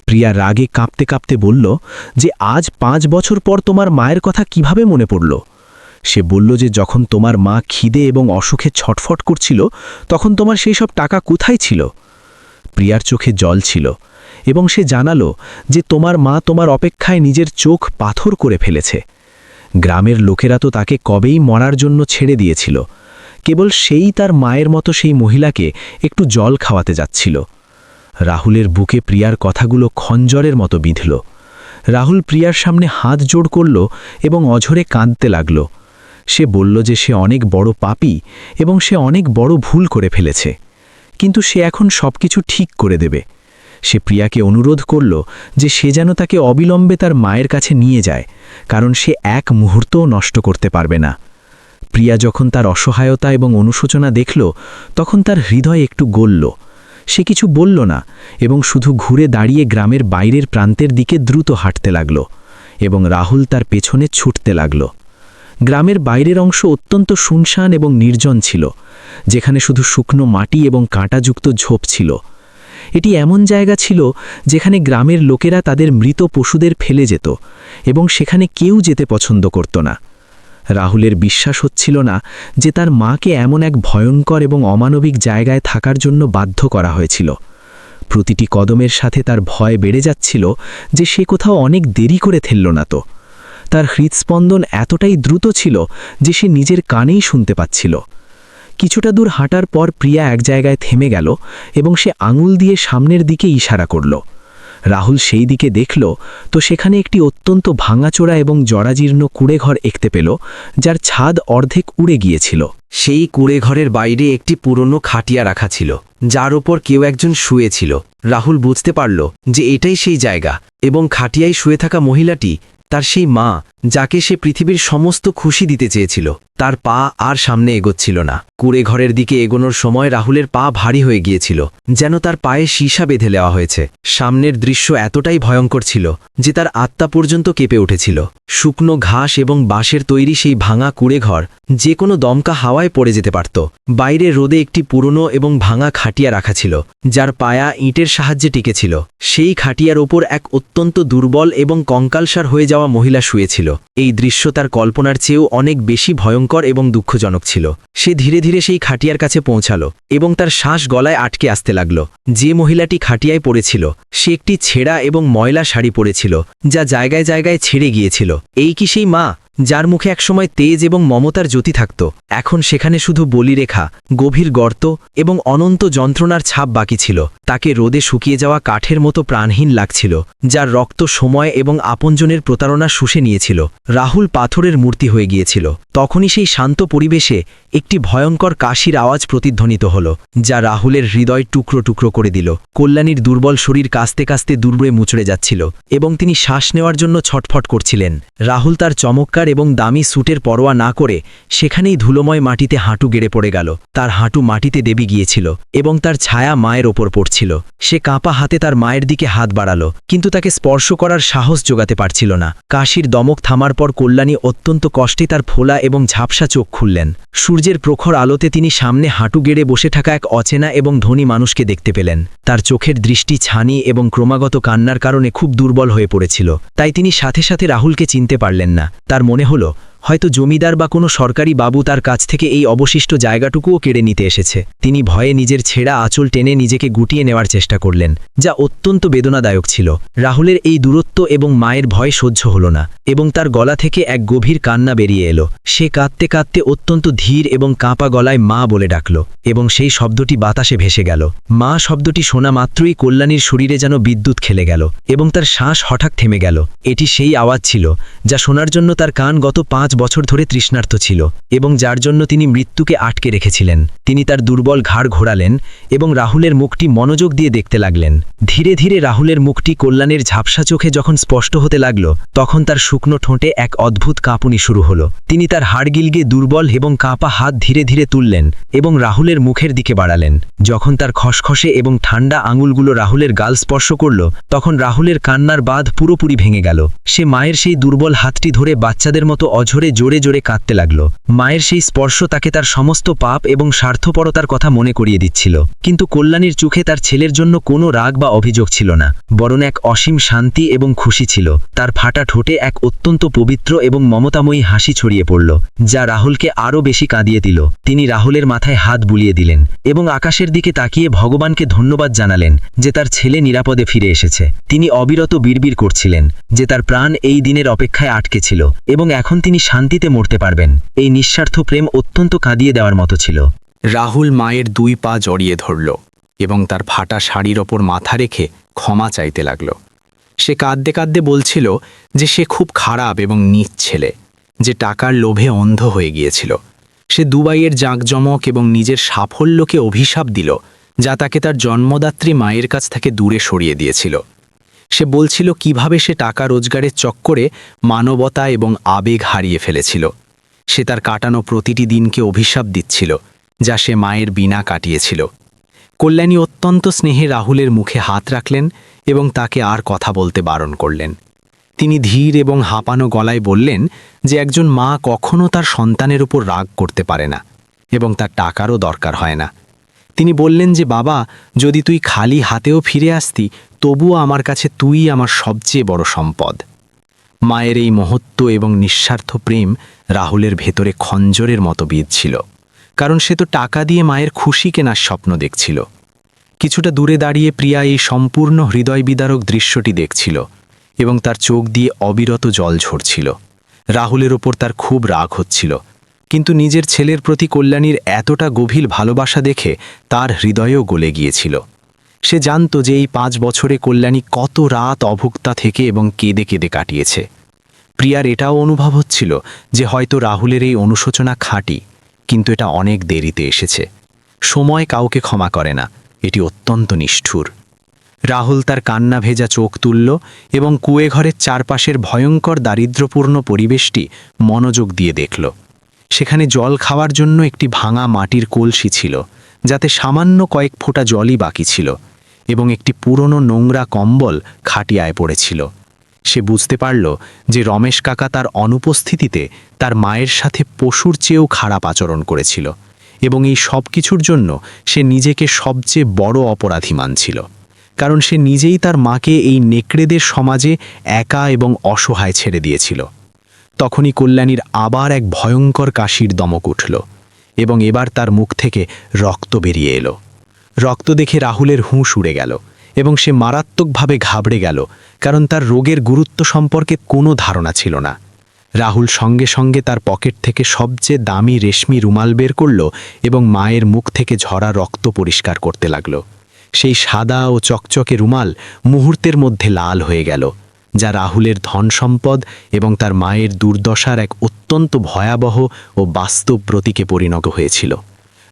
প্রিয়া রাগে কাঁপতে কাঁপতে বলল যে আজ 5 বছর পর তোমার মায়ের কথা কিভাবে মনে পড়ল? সে বলল যে যখন তোমার মা খিদে এবং অসুখে ছটফট করছিল তখন তোমার সেই সব টাকা কোথায় ছিল? প্রিয়ার চোখে জল ছিল এবং সে জানালো যে তোমার মা তোমার অপেক্ষায় নিজের চোখ পাথর করে ফেলেছে। গ্রামের লোকেরা তো তাকে কবেই মরার জন্য ছেড়ে দিয়েছিল, কেবল সেই তার মায়ের মতো সেই মহিলাকে একটু জল খাওয়াতে যাচ্ছিল। রাহুলের বুকে প্রিয়ার কথাগুলো খঞ্জরের মতো বিঁধল। রাহুল প্রিয়ার সামনে হাত জোড় করল এবং অঝরে কাঁদতে লাগল। সে বলল যে সে অনেক বড় পাপী এবং সে অনেক বড় ভুল করে ফেলেছে, কিন্তু সে এখন সবকিছু ঠিক করে দেবে। সে প্রিয়াকে অনুরোধ করল যে সে যেন তাকে অবিলম্বে তার মায়ের কাছে নিয়ে যায়, কারণ সে এক মুহূর্তও নষ্ট করতে পারবে না। প্রিয়া যখন তার অসহায়তা এবং অনুশোচনা দেখল, তখন তার হৃদয় একটু গলল। সে কিছু বলল না এবং শুধু ঘুরে দাঁড়িয়ে গ্রামের বাইরের প্রান্তের দিকে দ্রুত হাঁটতে লাগল এবং রাহুল তার পেছনে ছুটতে লাগল। গ্রামের বাইরের অংশ অত্যন্ত শুনশান এবং নির্জন ছিল, যেখানে শুধু শুকনো মাটি এবং কাঁটাযুক্ত ঝোপ ছিল। এটি এমন জায়গা ছিল যেখানে গ্রামের লোকেরা তাদের মৃত পশুদের ফেলে যেত এবং সেখানে কেউ যেতে পছন্দ করত না। রাহুলের বিশ্বাস হচ্ছিল না যে তার মাকে এমন এক ভয়ঙ্কর এবং অমানবিক জায়গায় থাকার জন্য বাধ্য করা হয়েছিল। প্রতিটি কদমের সাথে তার ভয় বেড়ে যাচ্ছিল যে সে কোথাও অনেক দেরি করে ফেলল না তো। তার হৃদস্পন্দন এতটাই দ্রুত ছিল যে সে নিজের কানেই শুনতে পাচ্ছিল। কিছুটা দূর হাঁটার পর প্রিয়া এক জায়গায় থেমে গেল এবং সে আঙুল দিয়ে সামনের দিকে ইশারা করল। রাহুল সেই দিকে দেখল তো সেখানে একটি অত্যন্ত ভাঙাচোরা এবং জরাজীর্ণ কুঁড়েঘর দেখতে পেল, যার ছাদ অর্ধেক উড়ে গিয়েছিল। সেই কুঁড়েঘরের বাইরে একটি পুরনো খাটিয়া রাখা ছিল, যার ওপর কেউ একজন শুয়েছিল। রাহুল বুঝতে পারল যে এটাই সেই জায়গা এবং খাটিয়ায় শুয়ে থাকা মহিলাটি তার সেই মা, যাকে সে পৃথিবীর সমস্ত খুশি দিতে চেয়েছিল। তার পা আর সামনে এগোচ্ছিল না। কুঁড়েঘরের দিকে এগোনোর সময় রাহুলের পা ভারী হয়ে গিয়েছিল, যেন তার পায়ে সীসা বেঁধে দেওয়া হয়েছে। সামনের দৃশ্য এতটাই ভয়ঙ্কর ছিল যে তার আত্মা পর্যন্ত কেঁপে উঠেছিল। শুকনো ঘাস এবং বাঁশের তৈরি সেই ভাঙা কুঁড়েঘর যে কোনো দমকা হাওয়ায় পড়ে যেতে পারত। বাইরে রোদে একটি পুরনো এবং ভাঙা খাটিয়া রাখা ছিল, যার পায়া ইটের সাহায্যে টিকেছিল। সেই খাটিয়ার ওপর এক অত্যন্ত দুর্বল এবং কঙ্কালসার হয়ে যাওয়া মহিলা শুয়েছিল। এই দৃশ্য তার কল্পনার চেয়েও অনেক বেশি ভয়ঙ্কর এবং দুঃখজনক ছিল। সে ধীরে ধীরে সেই খাটিয়ার কাছে পৌঁছালো এবং তার শ্বাস গলায় আটকে আসতে লাগল। যে মহিলাটি খাটিয়ায় পড়েছিল সে একটি ছেঁড়া এবং ময়লা শাড়ি পরেছিল, যা জায়গায় জায়গায় ছেড়ে গিয়েছিল। এই কি সেই মা যার মুখে একসময় তেজ এবং মমতার জ্যোতি থাকত? এখন সেখানে শুধু বলিরেখা, গভীর গর্ত এবং অনন্ত যন্ত্রণার ছাপ বাকি ছিল। তাকে রোদে শুকিয়ে যাওয়া কাঠের মতো প্রাণহীন লাগছিল, যার রক্ত সময় এবং আপনজনের প্রতারণা শুষে নিয়েছিল। রাহুল পাথরের মূর্তি হয়ে গিয়েছিল। তখনই সেই শান্ত পরিবেশে একটি ভয়ঙ্কর কাশির আওয়াজ প্রতিধ্বনিত হল, যা রাহুলের হৃদয় টুকরো টুকরো করে দিল। কল্যাণীর দুর্বল শরীর কাস্তে কাস্তে দুর্বলে মুচড়ে যাচ্ছিল এবং তিনি শ্বাস নেওয়ার জন্য ছটফট করছিলেন। রাহুল তার চমৎকার এবং দামি স্যুটের পরোয়া না করে সেখানেই ধুলোময় মাটিতে হাঁটু গেড়ে পড়ে গেল। তার হাঁটু মাটিতে দেবী গিয়েছিল এবং তার ছায়া মায়ের ওপর পড়ছিল। সে কাঁপা হাতে তার মায়ের দিকে হাত বাড়ালো, কিন্তু তাকে স্পর্শ করার সাহস জোগাতে পারছিল না। কাশির দমক থামার পর কল্যাণী অত্যন্ত কষ্টে তার ফোলা এবং ঝাপসা চোখ খুললেন। সূর্যের প্রখর আলোতে তিনি সামনে হাঁটু গেড়ে বসে থাকা এক অচেনা এবং ধনী মানুষকে দেখতে পেলেন। তার চোখের দৃষ্টি ছানি এবং ক্রমাগত কান্নার কারণে খুব দুর্বল হয়ে পড়েছিল, তাই তিনি সাথে সাথে রাহুলকে চিনতে পারলেন না। তার মনে হলো হয়তো জমিদার বা কোনো সরকারি বাবু তার কাছ থেকে এই অবশিষ্ট জায়গাটুকুও কেড়ে নিতে এসেছে। তিনি ভয়ে নিজের ছেঁড়া আঁচল টেনে নিজেকে গুটিয়ে নেওয়ার চেষ্টা করলেন, যা অত্যন্ত বেদনাদায়ক ছিল। রাহুলের এই দূরত্ব এবং মায়ের ভয় সহ্য হল না এবং তার গলা থেকে এক গভীর কান্না বেরিয়ে এলো। সে কাঁদতে কাঁদতে অত্যন্ত ধীর এবং কাঁপা গলায় মা বলে ডাকল এবং সেই শব্দটি বাতাসে ভেসে গেল। মা শব্দটি শোনা মাত্রই কল্যাণীর শরীরে যেন বিদ্যুৎ খেলে গেল এবং তার শ্বাস হঠাৎ থেমে গেল। এটি সেই আওয়াজ ছিল যা শোনার জন্য তার কান গত 5 বছর ধরে তৃষ্ণার্ত ছিল এবং যার জন্য তিনি মৃত্যুকে আটকে রেখেছিলেন। তিনি তার দুর্বল ঘাড় ঘোরালেন এবং রাহুলের মুখটি মনোযোগ দিয়ে দেখতে লাগলেন। ধীরে ধীরে রাহুলের মুখটি কল্যাণীর ঝাপসা চোখে যখন স্পষ্ট হতে লাগল, তখন তার শুকনো ঠোঁটে এক অদ্ভুত কাঁপুনি শুরু হলো। তিনি তার হাড় গিলগে দুর্বল এবং কাঁপা হাত ধীরে ধীরে তুললেন এবং রাহুলের মুখের দিকে বাড়ালেন। যখন তার খসখসে এবং ঠান্ডা আঙুলগুলো রাহুলের গাল স্পর্শ করল, তখন রাহুলের কান্নার বাঁধ পুরোপুরি ভেঙে গেল। সে মায়ের সেই দুর্বল হাতটি ধরে বাচ্চাদের মতো অঝরে জোরে জোরে কাঁদতে লাগল। মায়ের সেই স্পর্শ তাকে তার সমস্ত পাপ এবং স্বার্থপরতার কথা মনে করিয়ে দিচ্ছিল, কিন্তু কল্যাণীর চোখে তার ছেলের জন্য কোনো রাগ বা অভিযোগ ছিল না, বরং এক অসীম শান্তি এবং খুশি ছিল। তার ফাটা ঠোঁটে এক অত্যন্ত পবিত্র এবং মমতাময়ী হাসি ছড়িয়ে পড়ল, যা রাহুলকে আরও বেশি কাঁদিয়ে দিল। তিনি রাহুলের মাথায় হাত বুলিয়ে দিলেন এবং আকাশের দিকে তাকিয়ে ভগবানকে ধন্যবাদ জানালেন যে তার ছেলে নিরাপদে ফিরে এসেছে। তিনি অবিরত বিড়বিড় করছিলেন যে তার প্রাণ এই দিনের অপেক্ষায় আটকে ছিল এবং এখন তিনি শান্তিতে মরতে পারবেন। এই নিঃস্বার্থ প্রেম অত্যন্ত কাঁদিয়ে দেওয়ার মতো ছিল। রাহুল মায়ের 2 পা জড়িয়ে ধরল এবং তার ফাটা শাড়ির ওপর মাথা রেখে ক্ষমা চাইতে লাগল। সে কাঁদতে কাঁদতে বলছিল যে সে খুব খারাপ এবং নীচ ছেলে, যে টাকার লোভে অন্ধ হয়ে গিয়েছিল। সে দুবাইয়ের জাঁকজমক এবং নিজের সাফল্যকে অভিশাপ দিল, যা তাকে তার জন্মদাত্রী মায়ের কাছ থেকে দূরে সরিয়ে দিয়েছিল। সে বলছিল কিভাবে সে টাকা রোজগারের চক্করে মানবতা এবং আবেগ হারিয়ে ফেলেছিল। সে তার কাটানো প্রতিটি দিনকে অভিশাপ দিচ্ছিল, যা সে মায়ের বিনা কাটিয়েছিল। কল্যাণী অত্যন্ত স্নেহে রাহুলের মুখে হাত রাখলেন এবং তাকে আর কথা বলতে বারণ করলেন। তিনি ধীর এবং হাঁপানো গলায় বললেন যে একজন মা কখনো তার সন্তানের উপর রাগ করতে পারে না এবং তার টাকারও দরকার হয় না। তিনি বললেন যে বাবা, যদি তুই খালি হাতেও ফিরে আসতি, তবুও আমার কাছে তুই আমার সবচেয়ে বড় সম্পদ। মায়ের এই মহত্ব এবং নিঃস্বার্থ প্রেম রাহুলের ভেতরে খঞ্জরের মতো বিঁধছিল, কারণ সে তো টাকা দিয়ে মায়ের খুশি কেনার স্বপ্ন দেখছিল। কিছুটা দূরে দাঁড়িয়ে প্রিয়া এই সম্পূর্ণ হৃদয় বিদারক দৃশ্যটি দেখছিল এবং তার চোখ দিয়ে অবিরত জল ঝরছিল। রাহুলের ওপর তার খুব রাগ হচ্ছিল, কিন্তু নিজের ছেলের প্রতি কল্যাণীর এতটা গভীর ভালোবাসা দেখে তার হৃদয়ও গলে গিয়েছিল। সে জানত যে এই 5 বছরে কল্যাণী কত রাত অভুক্তা থেকে এবং কেঁদে কেঁদে কাটিয়েছে। প্রিয়ার এটাও অনুভব হচ্ছিল যে হয়তো রাহুলের এই অনুশোচনা খাঁটি, কিন্তু এটা অনেক দেরিতে এসেছে। সময় কাউকে ক্ষমা করে না, এটি অত্যন্ত নিষ্ঠুর। রাহুল তার কান্না ভেজা চোখ তুলল এবং কুয়েঘরের চারপাশের ভয়ঙ্কর দারিদ্র্যপূর্ণ পরিবেশটি মনোযোগ দিয়ে দেখল। সেখানে জল খাওয়ার জন্য একটি ভাঙা মাটির কলসি ছিল, যাতে সামান্য কয়েক ফোঁটা জলই বাকি ছিল, এবং একটি পুরনো নোংরা কম্বল খাটিয়ায় পড়েছিল। সে বুঝতে পারল যে রমেশ কাকা তার অনুপস্থিতিতে তার মায়ের সাথে পশুর চেয়েও খারাপ আচরণ করেছিল, এবং এই সব কিছুর জন্য সে নিজেকে সবচেয়ে বড় অপরাধী মানছিল, কারণ সে নিজেই তার মাকে এই নেকড়েদের সমাজে একা এবং অসহায় ছেড়ে দিয়েছিল। তখনই কল্যাণীর আবার এক ভয়ঙ্কর কাশির দমক উঠল এবং এবার তার মুখ থেকে রক্ত বেরিয়ে এলো। রক্ত দেখে রাহুলের হুঁশ উড়ে গেল এবং সে মারাত্মকভাবে ঘাবড়ে গেল, কারণ তার রোগের গুরুত্ব সম্পর্কে কোনো ধারণা ছিল না। রাহুল সঙ্গে সঙ্গে তার পকেট থেকে সবচেয়ে দামি রেশমি রুমাল বের করল এবং মায়ের মুখ থেকে ঝরা রক্ত পরিষ্কার করতে লাগল। সেই সাদা ও চকচকে রুমাল মুহূর্তের মধ্যে লাল হয়ে গেল, যা রাহুলের ধন সম্পদ এবং তার মায়ের দুর্দশার এক অত্যন্ত ভয়াবহ ও বাস্তব প্রতীকে পরিণত হয়েছিল।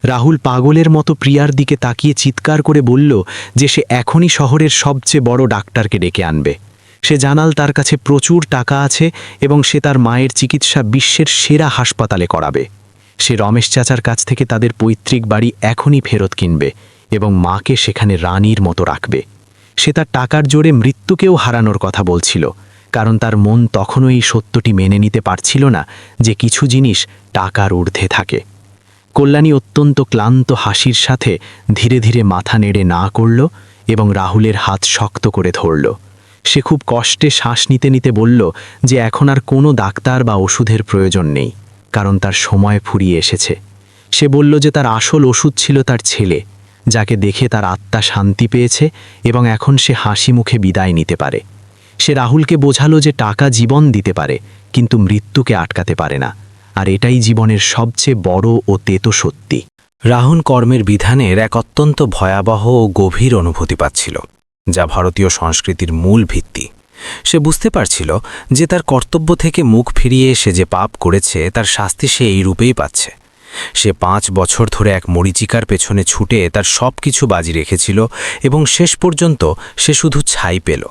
রাহুল পাগলের মতো প্রিয়ার দিকে তাকিয়ে চিৎকার করে বলল যে সে এখনই শহরের সবচেয়ে বড় ডাক্তারকে ডেকে আনবে। সে জানাল তার কাছে প্রচুর টাকা আছে এবং সে তার মায়ের চিকিৎসা বিশ্বের সেরা হাসপাতালে করাবে। সে রমেশ চাচার কাছ থেকে তাদের পৈতৃক বাড়ি এখনই ফেরত কিনবে এবং মাকে সেখানে রানীর মতো রাখবে। সে তার টাকার জোরে মৃত্যুকেও হারানোর কথা বলছিল, কারণ তার মন তখনও এই সত্যটি মেনে নিতে পারছিল না যে কিছু জিনিস টাকার ঊর্ধ্বে থাকে। কল্যাণী অত্যন্ত ক্লান্ত হাসির সাথে ধীরে ধীরে মাথা নেড়ে না করল এবং রাহুলের হাত শক্ত করে ধরল। সে খুব কষ্টে শ্বাস নিতে নিতে বলল যে এখন আর কোনো ডাক্তার বা ওষুধের প্রয়োজন নেই, কারণ তার সময় ফুরিয়ে এসেছে। সে বলল যে তার আসল ওষুধ ছিল তার ছেলে, যাকে দেখে তার আত্মা শান্তি পেয়েছে এবং এখন সে হাসি মুখে বিদায় নিতে পারে। সে রাহুলকে বোঝালো যে টাকা জীবন দিতে পারে, কিন্তু মৃত্যুকে আটকাতে পারে না, আর এটাই জীবনের সবচেয়ে বড় ও তেতো সত্যি। রাহুল কর্মের বিধানের এক অত্যন্ত ভয়াবহ ও গভীর অনুভূতি পাচ্ছিল, যা ভারতীয় সংস্কৃতির মূল ভিত্তি। সে বুঝতে পারছিল যে তার কর্তব্য থেকে মুখ ফিরিয়ে এসে যে পাপ করেছে তার শাস্তি সে এই রূপেই পাচ্ছে। সে 5 বছর ধরে এক মরীচিকার পেছনে ছুটে তার সব কিছু বাজি রেখেছিল এবং শেষ পর্যন্ত সে শুধু ছাই পেল।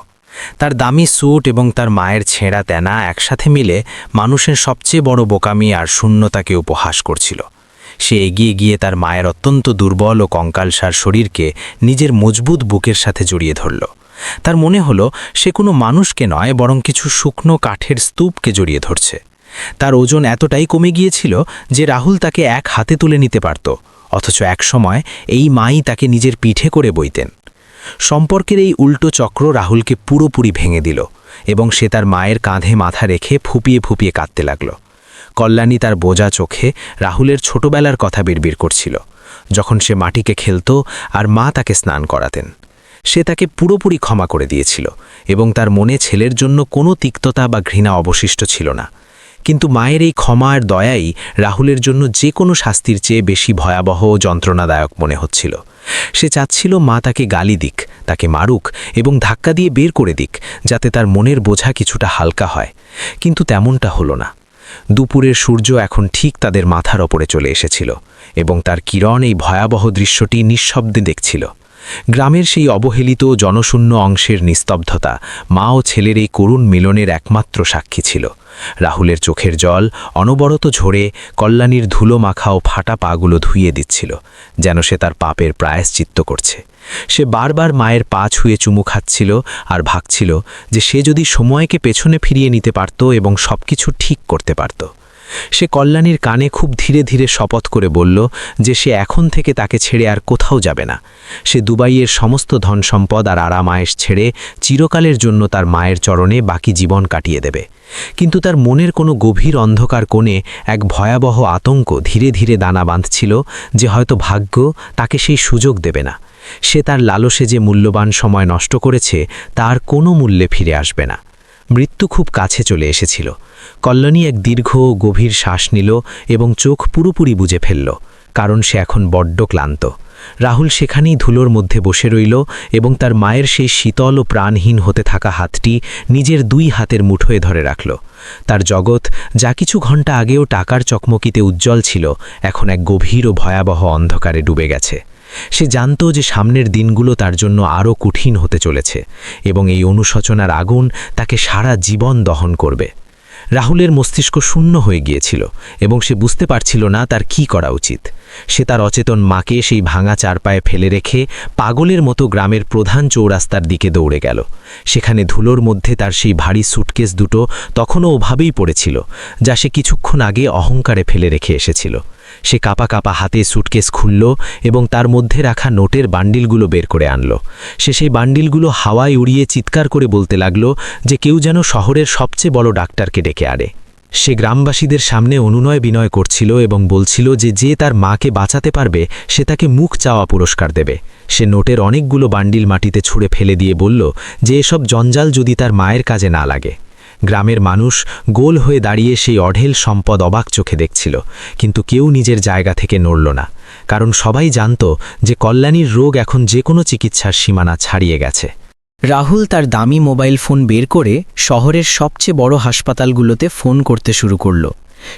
তার দামি স্যুট এবং তার মায়ের ছেঁড়া তেনা একসাথে মিলে মানুষের সবচেয়ে বড় বোকামি আর শূন্যতাকে উপহাস করছিল। সে এগিয়ে গিয়ে তার মায়ের অত্যন্ত দুর্বল ও কঙ্কালসার শরীরকে নিজের মজবুত বুকের সাথে জড়িয়ে ধরল। তার মনে হলো সে কোনো মানুষকে নয়, বরং কিছু শুকনো কাঠের স্তূপকে জড়িয়ে ধরছে। তার ওজন এতটাই কমে গিয়েছিল যে রাহুল তাকে এক হাতে তুলে নিতে পারত, অথচ একসময় এই মাই তাকে নিজের পিঠে করে বইতেন। সম্পর্কের এই উল্টো চক্র রাহুলকে পুরোপুরি ভেঙে দিল এবং সে তার মায়ের কাঁধে মাথা রেখে ফুপিয়ে ফুপিয়ে কাঁদতে লাগল। কল্যাণী তার বোঝা চোখে রাহুলের ছোটবেলার কথা বিড়বিড় করছিল, যখন সে মাটিকে খেলত আর মা তাকে স্নান করাতেন। সে তাকে পুরোপুরি ক্ষমা করে দিয়েছিল এবং তার মনে ছেলের জন্য কোনো তিক্ততা বা ঘৃণা অবশিষ্ট ছিল না। কিন্তু মায়ের এই ক্ষমা আর দয়াই রাহুলের জন্য যে কোনো শাস্তির চেয়ে বেশি ভয়াবহ ও যন্ত্রণাদায়ক মনে হচ্ছিল, সে চাচ্ছিল মা তাকে গালি দিক, তাকে মারুক এবং ধাক্কা দিয়ে বের করে দিক, যাতে তার মনের বোঝা কিছুটা হালকা হয়। কিন্তু তেমনটা হলো না। দুপুরের সূর্য এখন ঠিক তাদের মাথার ওপরে চলে এসেছিল এবং তার কিরণ এই ভয়াবহ দৃশ্যটি নিঃশব্দে দেখছিল। গ্রামের সেই অবহেলিত জনশূন্য অংশের নিস্তব্ধতা মা ও ছেলের এই করুণ মিলনের একমাত্র সাক্ষী ছিল। রাহুলের চোখের জল অনবরত ঝরে কল্যাণীর ধুলো মাখা ও ফাটা পাগুলো ধুইয়ে দিচ্ছিল, যেন সে তার পাপের প্রায়শ্চিত্ত করছে। সে বারবার মায়ের পা ছুঁয়ে চুমু খাচ্ছিল আর ভাবছিল যে সে যদি সময়কে পেছনে ফিরিয়ে নিতে পারত এবং সবকিছু ঠিক করতে পারত। সে কল্যাণীর কানে খুব ধীরে ধীরে শপথ করে বলল যে সে এখন থেকে তাকে ছেড়ে আর কোথাও যাবে না। সে দুবাইয়ের সমস্ত ধন সম্পদ আর আরামায়েশ ছেড়ে চিরকালের জন্য তার মায়ের চরণে বাকি জীবন কাটিয়ে দেবে। কিন্তু তার মনের কোনো গভীর অন্ধকার কোণে এক ভয়াবহ আতঙ্ক ধীরে ধীরে দানা বাঁধছিল যে হয়তো ভাগ্য তাকে সেই সুযোগ দেবে না। সে তার লালসে যে মূল্যবান সময় নষ্ট করেছে তার কোনো মূল্যে ফিরে আসবে না। মৃত্যু খুব কাছে চলে এসেছিল। কল্যাণী এক দীর্ঘ ও গভীর শ্বাস নিল এবং চোখ পুরোপুরি বুজে ফেলল, কারণ সে এখন বড্ড ক্লান্ত। রাহুল সেখানেই ধুলোর মধ্যে বসে রইল এবং তার মায়ের সেই শীতল ও প্রাণহীন হতে থাকা হাতটি নিজের দুই হাতের মুঠোয় ধরে রাখল। তার জগৎ, যা কিছু ঘন্টা আগেও টাকার চকমকিতে উজ্জ্বল ছিল, এখন এক গভীর ও ভয়াবহ অন্ধকারে ডুবে গেছে। সে জানত যে সামনের দিনগুলো তার জন্য আরও কঠিন হতে চলেছে এবং এই অনুশোচনার আগুন তাকে সারা জীবন দহন করবে। রাহুলের মস্তিষ্ক শূন্য হয়ে গিয়েছিল এবং সে বুঝতে পারছিল না তার কি করা উচিত। সে তার অচেতন মাকে সেই ভাঙা চারপায়ে ফেলে রেখে পাগলের মতো গ্রামের প্রধান চৌরাস্তার দিকে দৌড়ে গেল। সেখানে ধুলোর মধ্যে তার সেই ভারী সুটকেস দুটো তখনও ওভাবেই পড়েছিল, যা সে কিছুক্ষণ আগে অহংকারে ফেলে রেখে এসেছিল। সে কাপা কাপা হাতে সুটকেস খুলল এবং তার মধ্যে রাখা নোটের বান্ডিলগুলো বের করে আনল। সে সেই বান্ডিলগুলো হাওয়ায় উড়িয়ে চিৎকার করে বলতে লাগল যে কেউ যেন শহরের সবচেয়ে বড় ডাক্তারকে ডেকে আনে। সে গ্রামবাসীদের সামনে অনুনয় বিনয় করছিল এবং বলছিল যে যে তার মাকে বাঁচাতে পারবে সে তাকে মুখ চাওয়া পুরস্কার দেবে। সে নোটের অনেকগুলো বান্ডিল মাটিতে ছুঁড়ে ফেলে দিয়ে বলল যে এসব জঞ্জাল যদি তার মায়ের কাজে না লাগে। গ্রামের মানুষ গোল হয়ে দাঁড়িয়ে সেই অঢেল সম্পদ অবাক চোখে দেখছিল, কিন্তু কেউ নিজের জায়গা থেকে নড়ল না, কারণ সবাই জানত যে কল্যাণীর রোগ এখন যে কোনো চিকিৎসার সীমানা ছাড়িয়ে গেছে। রাহুল তার দামি মোবাইল ফোন বের করে শহরের সবচেয়ে বড় হাসপাতালগুলোতে ফোন করতে শুরু করল।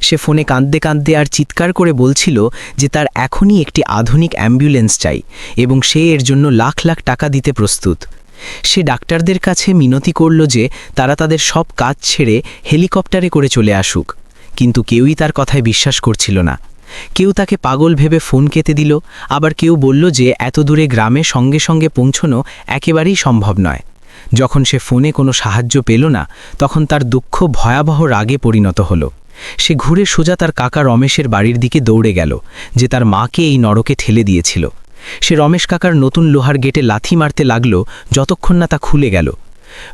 সে ফোনে কাঁদতে কাঁদতে আর চিৎকার করে বলছিল যে তার এখনই একটি আধুনিক অ্যাম্বুলেন্স চাই এবং সে এর জন্য লাখ লাখ টাকা দিতে প্রস্তুত। সে ডাক্তারদের কাছে মিনতি করল যে তারা তাদের সব কাজ ছেড়ে হেলিকপ্টারে করে চলে আসুক, কিন্তু কেউই তার কথায় বিশ্বাস করছিল না। কেউ তাকে পাগল ভেবে ফোন কেটে দিল, আবার কেউ বলল যে এত দূরে গ্রামে সঙ্গে সঙ্গে পৌঁছনো একেবারেই সম্ভব নয়। যখন সে ফোনে কোনো সাহায্য পেল না, তখন তার দুঃখ ভয়াবহ রাগে পরিণত হলো। সে ঘুরে সোজা তার কাকা রমেশের বাড়ির দিকে দৌড়ে গেল, যে তার মাকে এই নরকে ঠেলে দিয়েছিল। সে রমেশ কাকার নতুন লোহার গেটে লাথি মারতে লাগল যতক্ষণ না তা খুলে গেল।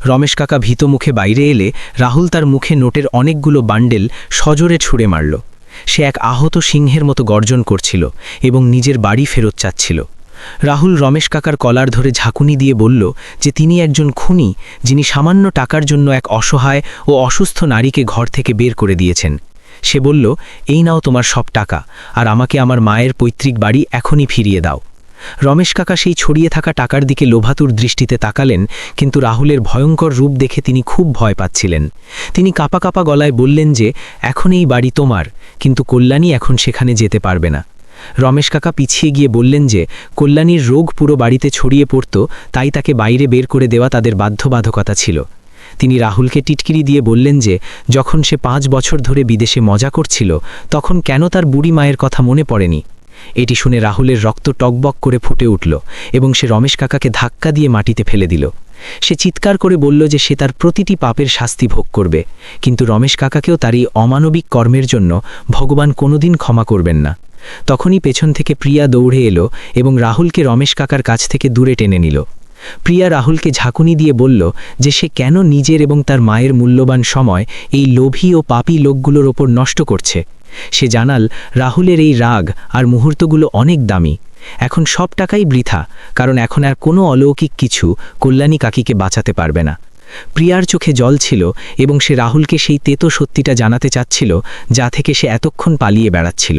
রমেশ কাকা ভীত মুখে বাইরে এলে রাহুল তার মুখে নোটের অনেকগুলো বান্ডেল সজোরে ছুঁড়ে মারল। সে এক আহত সিংহের মতো গর্জন করছিল এবং নিজের বাড়ি ফেরত চাচ্ছিল। রাহুল রমেশ কাকার কলার ধরে ঝাঁকুনি দিয়ে বলল যে তিনি একজন খুনি, যিনি সামান্য টাকার জন্য এক অসহায় ও অসুস্থ নারীকে ঘর থেকে বের করে দিয়েছেন। সে বলল, এই নাও তোমার সব টাকা, আর আমাকে আমার মায়ের পৈতৃক বাড়ি এখনই ফিরিয়ে দাও। রমেশ কাকা সেই ছড়িয়ে থাকা টাকার দিকে লোভাতুর দৃষ্টিতে তাকালেন, কিন্তু রাহুলের ভয়ঙ্কর রূপ দেখে তিনি খুব ভয় পাচ্ছিলেন। তিনি কাপা কাপা গলায় বললেন যে এখন এই বাড়ি তোমার, কিন্তু কল্যাণী এখন সেখানে যেতে পারবে না। রমেশ কাকা পিছিয়ে গিয়ে বললেন যে কল্যাণীর রোগ পুরো বাড়িতে ছড়িয়ে পড়ত, তাই তাকে বাইরে বের করে দেওয়া তাদের বাধ্যবাধকতা ছিল। তিনি রাহুলকে টিটকিরি দিয়ে বললেন যে যখন সে 5 বছর ধরে বিদেশে মজা করছিল, তখন কেন তার বুড়ি মায়ের কথা মনে পড়েনি। এটি শুনে রাহুলের রক্ত টকবক করে ফুটে উঠল এবং সে রমেশ কাকাকে ধাক্কা দিয়ে মাটিতে ফেলে দিল। সে চিৎকার করে বলল যে সে তার প্রতিটি পাপের শাস্তি ভোগ করবে, কিন্তু রমেশ কাকাকেও তার এই অমানবিক কর্মের জন্য ভগবান কোনোদিন ক্ষমা করবেন না। তখনই পেছন থেকে প্রিয়া দৌড়ে এলো এবং রাহুলকে রমেশ কাকার কাছ থেকে দূরে টেনে নিল। প্রিয়া রাহুলকে ঝাঁকুনি দিয়ে বলল যে সে কেন নিজের এবং তার মায়ের মূল্যবান সময় এই লোভী ও পাপী লোকগুলোর ওপর নষ্ট করছে। সে জানাল রাহুলের এই রাগ আর মুহূর্তগুলো অনেক দামি। এখন সব টাকাই বৃথা, কারণ এখন আর কোনো অলৌকিক কিছু কল্যাণী কাকিকে বাঁচাতে পারবে না। প্রিয়ার চোখে জল ছিল এবং সে রাহুলকে সেই তেতো সত্যিটা জানাতে চাচ্ছিল, যা থেকে সে এতক্ষণ পালিয়ে বেড়াচ্ছিল।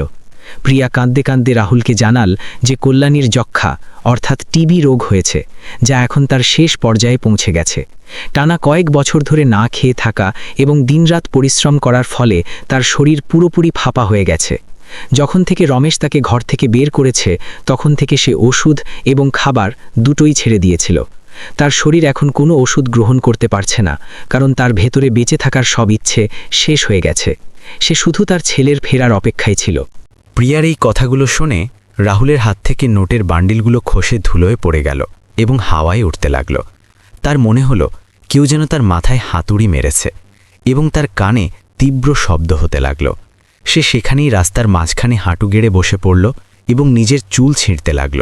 প্রিয়া কাঁদতে কাঁদতে রাহুলকে জানাল যে কল্যাণীর যক্ষা অর্থাৎ টিবি রোগ হয়েছে, যা এখন তার শেষ পর্যায়ে পৌঁছে গেছে। টানা কয়েক বছর ধরে না খেয়ে থাকা এবং দিনরাত পরিশ্রম করার ফলে তার শরীর পুরোপুরি ফাঁপা হয়ে গেছে। যখন থেকে রমেশ তাকে ঘর থেকে বের করেছে তখন থেকে সে ওষুধ এবং খাবার দুটোই ছেড়ে দিয়েছিল। তার শরীর এখন কোনো ওষুধ গ্রহণ করতে পারছে না, কারণ তার ভেতরে বেঁচে থাকার সব ইচ্ছে শেষ হয়ে গেছে। সে শুধু তার ছেলের ফেরার অপেক্ষায় ছিল। প্রিয়ার এই কথাগুলো শুনে রাহুলের হাত থেকে নোটের বান্ডিলগুলো খসে ধুলোয় পড়ে গেল এবং হাওয়ায় উঠতে লাগল। তার মনে হলো কেউ যেন তার মাথায় হাতুড়ি মেরেছে এবং তার কানে তীব্র শব্দ হতে লাগল। সে সেখানেই রাস্তার মাঝখানে হাঁটু গেড়ে বসে পড়ল এবং নিজের চুল ছিঁড়তে লাগল।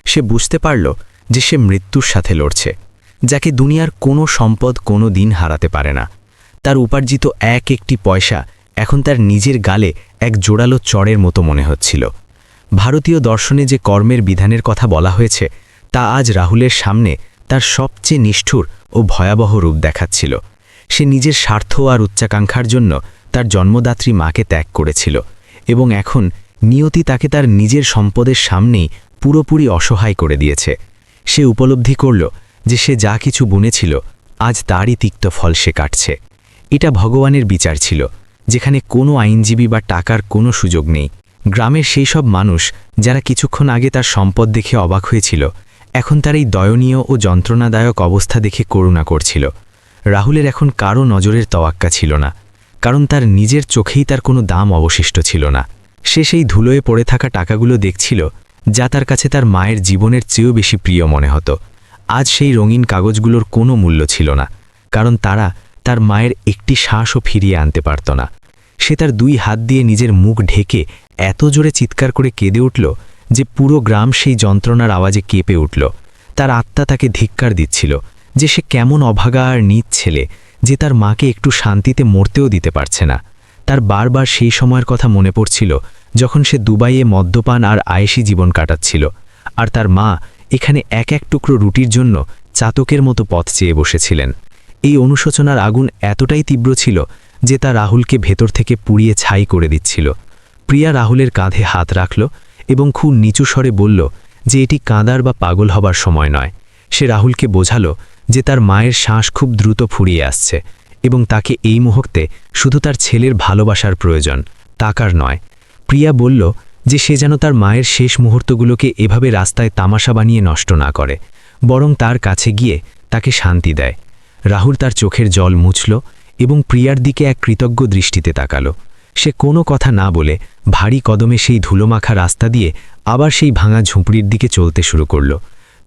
সে বুঝতে পারল যে সে মৃত্যুর সাথে লড়ছে, যাকে দুনিয়ার কোনো সম্পদ কোনো দিন হারাতে পারে না। তার উপার্জিত এক একটি পয়সা এখন তার নিজের গালে এক জোড়ালো চড়ের মতো মনে হচ্ছিল। ভারতীয় দর্শনে যে কর্মের বিধানের কথা বলা হয়েছে তা আজ রাহুলের সামনে তার সবচেয়ে নিষ্ঠুর ও ভয়াবহ রূপ দেখাচ্ছিল। সে নিজের স্বার্থ আর উচ্চাকাঙ্ক্ষার জন্য তার জন্মদাত্রী মাকে ত্যাগ করেছিল এবং এখন নিয়তি তাকে তার নিজের সম্পদের সামনেই পুরোপুরি অসহায় করে দিয়েছে। সে উপলব্ধি করল যে সে যা কিছু বুনেছিল আজ তারই তিক্ত ফল সে কাটছে। এটা ভগবানের বিচার ছিল, যেখানে কোনো আইনজীবী বা টাকার কোনো সুযোগ নেই। গ্রামের সেই সব মানুষ যারা কিছুক্ষণ আগে তার সম্পদ দেখে অবাক হয়েছিল, এখন তার এই দয়নীয় ও যন্ত্রণাদায়ক অবস্থা দেখে করুণা করছিল। রাহুলের এখন কারও নজরের তোয়াক্কা ছিল না, কারণ তার নিজের চোখেই তার কোনো দাম অবশিষ্ট ছিল না। সে সেই ধুলোয় পড়ে থাকা টাকাগুলো দেখছিল, যা তার কাছে তার মায়ের জীবনের চেয়েও বেশি প্রিয় মনে হতো। আজ সেই রঙিন কাগজগুলোর কোনো মূল্য ছিল না, কারণ তারা তার মায়ের একটি শ্বাসও ফিরিয়ে আনতে পারত না। সে তার দুই হাত দিয়ে নিজের মুখ ঢেকে এত জোরে চিৎকার করে কেঁদে উঠল যে পুরো গ্রাম সেই যন্ত্রণার আওয়াজে কেঁপে উঠল। তার আত্মা তাকে ধিক্কার দিচ্ছিল যে সে কেমন অভাগা আর নীচ ছেলে, যে তার মাকে একটু শান্তিতে মরতেও দিতে পারছে না। তার বারবার সেই সময়ের কথা মনে পড়ছিল যখন সে দুবাইয়ে মদ্যপান আর আয়েশি জীবন কাটাচ্ছিল, আর তার মা এখানে এক এক টুকরো রুটির জন্য চাতকের মতো পথ চেয়ে বসেছিলেন। এই অনুশোচনার আগুন এতটাই তীব্র ছিল যে তা রাহুলকে ভেতর থেকে পুড়িয়ে ছাই করে দিচ্ছিল। প্রিয়া রাহুলের কাঁধে হাত রাখল এবং খুব নিচু স্বরে বলল যে এটি কাঁদার বা পাগল হবার সময় নয়। সে রাহুলকে বোঝালো যে তার মায়ের শ্বাস খুব দ্রুত ফুরিয়ে আসছে এবং তাকে এই মুহূর্তে শুধু তার ছেলের ভালোবাসার প্রয়োজন, টাকার নয়। প্রিয়া বলল যে সে যেন তার মায়ের শেষ মুহূর্তগুলোকে এভাবে রাস্তায় তামাশা বানিয়ে নষ্ট না করে, বরং তার কাছে গিয়ে তাকে শান্তি দেয়। রাহুল তার চোখের জল মুছল এবং প্রিয়ার দিকে এক কৃতজ্ঞ দৃষ্টিতে তাকালো। সে কোনো কথা না বলে ভারী কদমে সেই ধুলোমাখা রাস্তা দিয়ে আবার সেই ভাঙা ঝুঁপড়ির দিকে চলতে শুরু করল।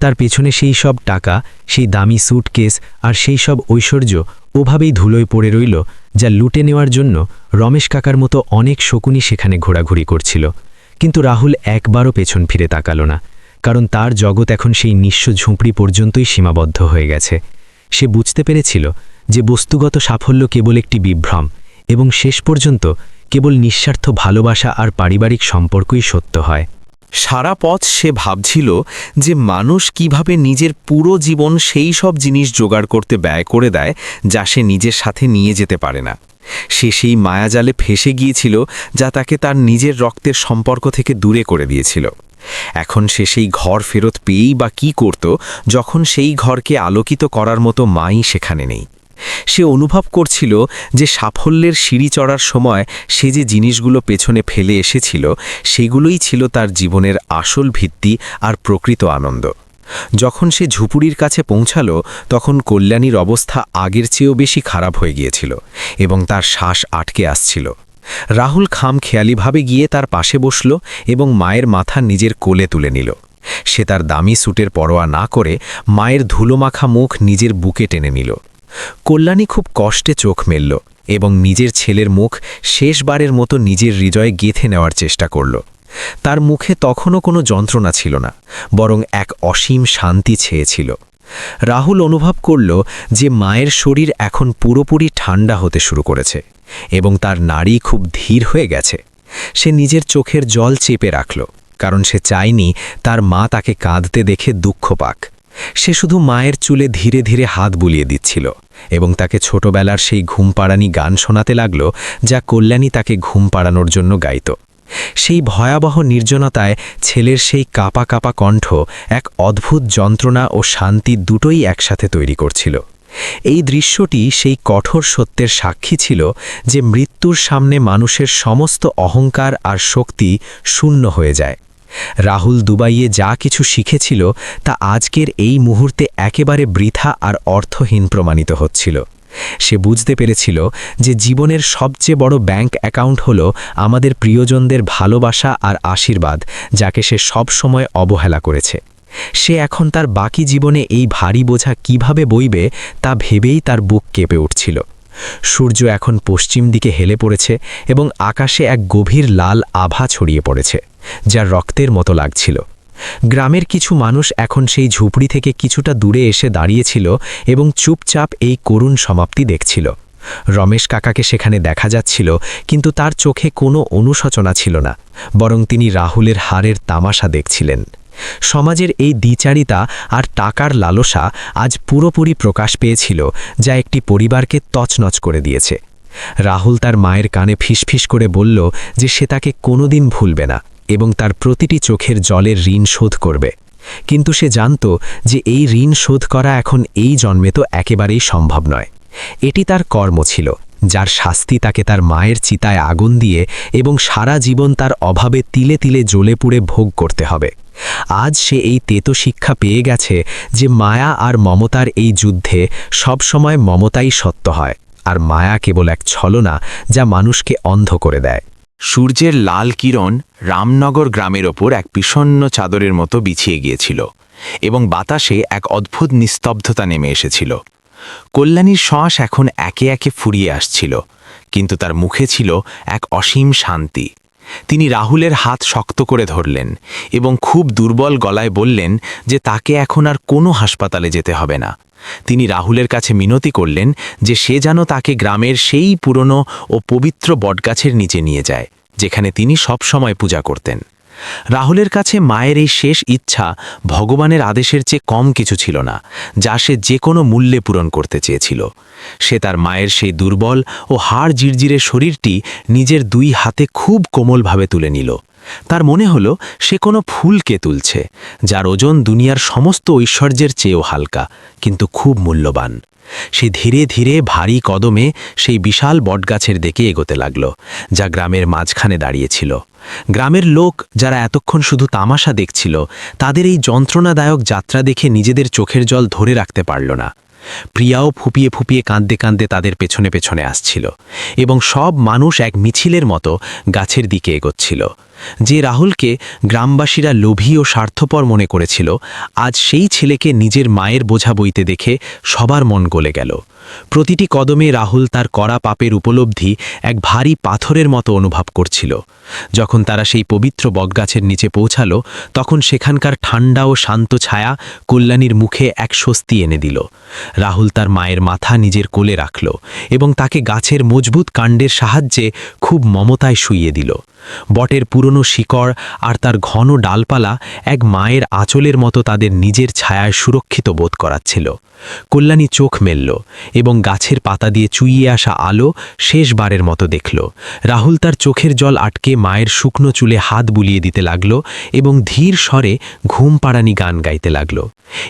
তার পেছনে সেই সব টাকা, সেই দামি স্যুটকেস আর সেই সব ঐশ্বর্য ওভাবেই ধুলোয় পড়ে রইল, যা লুটে নেওয়ার জন্য রমেশ কাকার মতো অনেক শকুনি সেখানে ঘোরাঘুরি করছিল। কিন্তু রাহুল একবারও পেছন ফিরে তাকালো না, কারণ তার জগৎ এখন সেই নিঃস্ব ঝুঁপড়ি পর্যন্তই সীমাবদ্ধ হয়ে গেছে। সে বুঝতে পেরেছিল যে বস্তুগত সাফল্য কেবল একটি বিভ্রম এবং শেষ পর্যন্ত কেবল নিঃস্বার্থ ভালোবাসা আর পারিবারিক সম্পর্কই সত্য হয়। সারা পথ সে ভাবছিল যে মানুষ কিভাবে নিজের পুরো জীবন সেই সব জিনিস জোগাড় করতে ব্যয় করে দেয় যা সে নিজের সাথে নিয়ে যেতে পারে না। সে সেই মায়াজালে ফেঁসে গিয়েছিল যা তাকে তার নিজের রক্তের সম্পর্ক থেকে দূরে করে দিয়েছিল। এখন সে সেই ঘর ফেরত পেয়েই বা কী করত যখন সেই ঘরকে আলোকিত করার মতো মাই সেখানে নেই। সে অনুভব করছিল যে সাফল্যের সিঁড়ি চড়ার সময় সে যে জিনিসগুলো পেছনে ফেলে এসেছিল সেগুলোই ছিল তার জীবনের আসল ভিত্তি আর প্রকৃত আনন্দ। যখন সে ঝুপুরির কাছে পৌঁছালো তখন কল্যাণীর অবস্থা আগের চেয়েও বেশি খারাপ হয়ে গিয়েছিল এবং তার শ্বাস আটকে আসছিল। রাহুল খামখেয়ালিভাবে গিয়ে তার পাশে বসল এবং মায়ের মাথা নিজের কোলে তুলে নিল। সে তার দামি স্যুটের পরোয়া না করে মায়ের ধুলোমাখা মুখ নিজের বুকে টেনে নিল। কল্যাণী খুব কষ্টে চোখ মেলল এবং নিজের ছেলের মুখ শেষবারের মতো নিজের হৃদয়ে গেঁথে নেওয়ার চেষ্টা করল। তার মুখে তখনও কোনো যন্ত্রণা ছিল না, বরং এক অসীম শান্তি ছেয়েছিল। রাহুল অনুভব করল যে মায়ের শরীর এখন পুরোপুরি ঠান্ডা হতে শুরু করেছে এবং তার নাড়ি খুব ধীর হয়ে গেছে। সে নিজের চোখের জল চেপে রাখল, কারণ সে চায়নি তার মা তাকে কাঁদতে দেখে দুঃখ পাক। সে শুধু মায়ের চুলে ধীরে ধীরে হাত বুলিয়ে দিচ্ছিল এবং তাকে ছোটবেলার সেই ঘুম পাড়ানি গান শোনাতে লাগল, যা কল্যাণী তাকে ঘুম পাড়ানোর জন্য গাইত। সেই ভয়াবহ নির্জনতায় ছেলের সেই কাঁপা কাঁপা কণ্ঠ এক অদ্ভুত যন্ত্রণা ও শান্তি দুটোই একসাথে তৈরি করছিল। এই দৃশ্যটি সেই কঠোর সত্যের সাক্ষী ছিল যে মৃত্যুর সামনে মানুষের সমস্ত অহংকার আর শক্তি শূন্য হয়ে যায়। রাহুল দুবাইয়ে যা কিছু শিখেছিল তা আজকের এই মুহূর্তে একেবারে বৃথা আর অর্থহীন প্রমাণিত হচ্ছিল। সে বুঝতে পেরেছিল যে জীবনের সবচেয়ে বড় ব্যাংক অ্যাকাউন্ট হল আমাদের প্রিয়জনদের ভালোবাসা আর আশীর্বাদ, যাকে সে সব সময় অবহেলা করেছে। সে এখন তার বাকি জীবনে এই ভারী বোঝা কিভাবে বইবে তা ভেবেই তার বুক কেঁপে উঠছিল। সূর্য এখন পশ্চিম দিকে হেলে পড়েছে এবং আকাশে এক গভীর লাল আভা ছড়িয়ে পড়েছে, যা রক্তের মতো লাগছিল। গ্রামের কিছু মানুষ এখন সেই ঝুপড়ি থেকে কিছুটা দূরে এসে দাঁড়িয়েছিল এবং চুপচাপ এই করুণ সমাপ্তি দেখছিল। রমেশ কাকাকে সেখানে দেখা যাচ্ছিল, কিন্তু তার চোখে কোনো অনুশোচনা ছিল না, বরং তিনি রাহুলের হারের তামাশা দেখছিলেন। সমাজের এই দ্বিচারিতা আর টাকার লালসা আজ পুরোপুরি প্রকাশ পেয়েছিল, যা একটি পরিবারকে তছনছ করে দিয়েছে। রাহুল তার মায়ের কানে ফিসফিস করে বলল যে সে তাকে কোনোদিন ভুলবে না এবং তার প্রতিটি চোখের জলের ঋণ শোধ করবে। কিন্তু সে জানত যে এই ঋণ শোধ করা এখন এই জন্মে তো একেবারেই সম্ভব নয়। এটি তার কর্ম ছিল, যার শাস্তি তাকে তার মায়ের চিতায় আগুন দিয়ে এবং সারা জীবন তার অভাবে তিলে তিলে জ্বলে পুড়ে ভোগ করতে হবে। আজ সে এই তেতো শিক্ষা পেয়ে গেছে যে মায়া আর মমতার এই যুদ্ধে সবসময় মমতাই সত্য হয়, আর মায়া কেবল এক ছলনা যা মানুষকে অন্ধ করে দেয়। সূর্যের লাল কিরণ রামনগর গ্রামের ওপর এক বিষণ্ণ চাদরের মতো বিছিয়ে গিয়েছিল এবং বাতাসে এক অদ্ভুত নিস্তব্ধতা নেমে এসেছিল। কল্যাণীর শ্বাস এখন একে একে ফুরিয়ে আসছিল, কিন্তু তার মুখে ছিল এক অসীম শান্তি। তিনি রাহুলের হাত শক্ত করে ধরলেন এবং খুব দুর্বল গলায় বললেন যে তাকে এখন আর কোনো হাসপাতালে যেতে হবে না। তিনি রাহুলের কাছে মিনতি করলেন যে সে যেন তাকে গ্রামের সেই পুরনো ও পবিত্র বটগাছের নিচে নিয়ে যায়, যেখানে তিনি সব সময় পূজা করতেন। রাহুলের কাছে মায়ের এই শেষ ইচ্ছা ভগবানের আদেশের চেয়ে কম কিছু ছিল না, যা সে যে কোনো মূল্যে পূরণ করতে চেয়েছিল। সে তার মায়ের সেই দুর্বল ও হাড় জিরজিরে শরীরটি নিজের দুই হাতে খুব কোমলভাবে তুলে নিল। তার মনে হলো সে কোনো ফুলকে তুলছে, যার ওজন দুনিয়ার সমস্ত ঐশ্বর্যের চেয়েও হালকা, কিন্তু খুব মূল্যবান। সে ধীরে ধীরে ভারী কদমে সেই বিশাল বটগাছের দিকে এগোতে লাগল, যা গ্রামের মাঝখানে দাঁড়িয়েছিল। গ্রামের লোক, যারা এতক্ষণ শুধু তামাশা দেখছিল, তাদের এই যন্ত্রণাদায়ক যাত্রা দেখে নিজেদের চোখের জল ধরে রাখতে পারল না। প্রিয়াও ফুপিয়ে ফুপিয়ে কাঁদতে কাঁদতে তাদের পেছনে পেছনে আসছিল এবং সব মানুষ এক মিছিলের মতো গাছের দিকে এগোচ্ছিল। যে রাহুলকে গ্রামবাসীরা লোভী ও স্বার্থপর মনে করেছিল, আজ সেই ছেলেকে নিজের মায়ের বোঝা বইতে দেখে সবার মন গলে গেল। প্রতিটি কদমে রাহুল তার করা পাপের উপলব্ধি এক ভারী পাথরের মতো অনুভব করছিল। যখন তারা সেই পবিত্র বটগাছের নিচে পৌঁছালো, তখন সেখানকার ঠান্ডা ও শান্ত ছায়া কল্যাণীর মুখে এক স্বস্তি এনে দিল। রাহুল তার মায়ের মাথা নিজের কোলে রাখল এবং তাকে গাছের মজবুত কাণ্ডের সাহায্যে খুব মমতায় শুইয়ে দিল। বটের পুরনো শিকড় আর তার ঘন ডালপালা এক মায়ের আঁচলের মতো তাদের নিজের ছায়ায় সুরক্ষিত বোধ করাচ্ছিল। কল্যাণী চোখ মেলল এবং গাছের পাতা দিয়ে চুইয়ে আসা আলো শেষবারের মতো দেখল। রাহুল তার চোখের জল আটকে মায়ের শুকনো চুলে হাত বুলিয়ে দিতে লাগল এবং ধীর স্বরে ঘুম পাড়ানি গান গাইতে লাগল।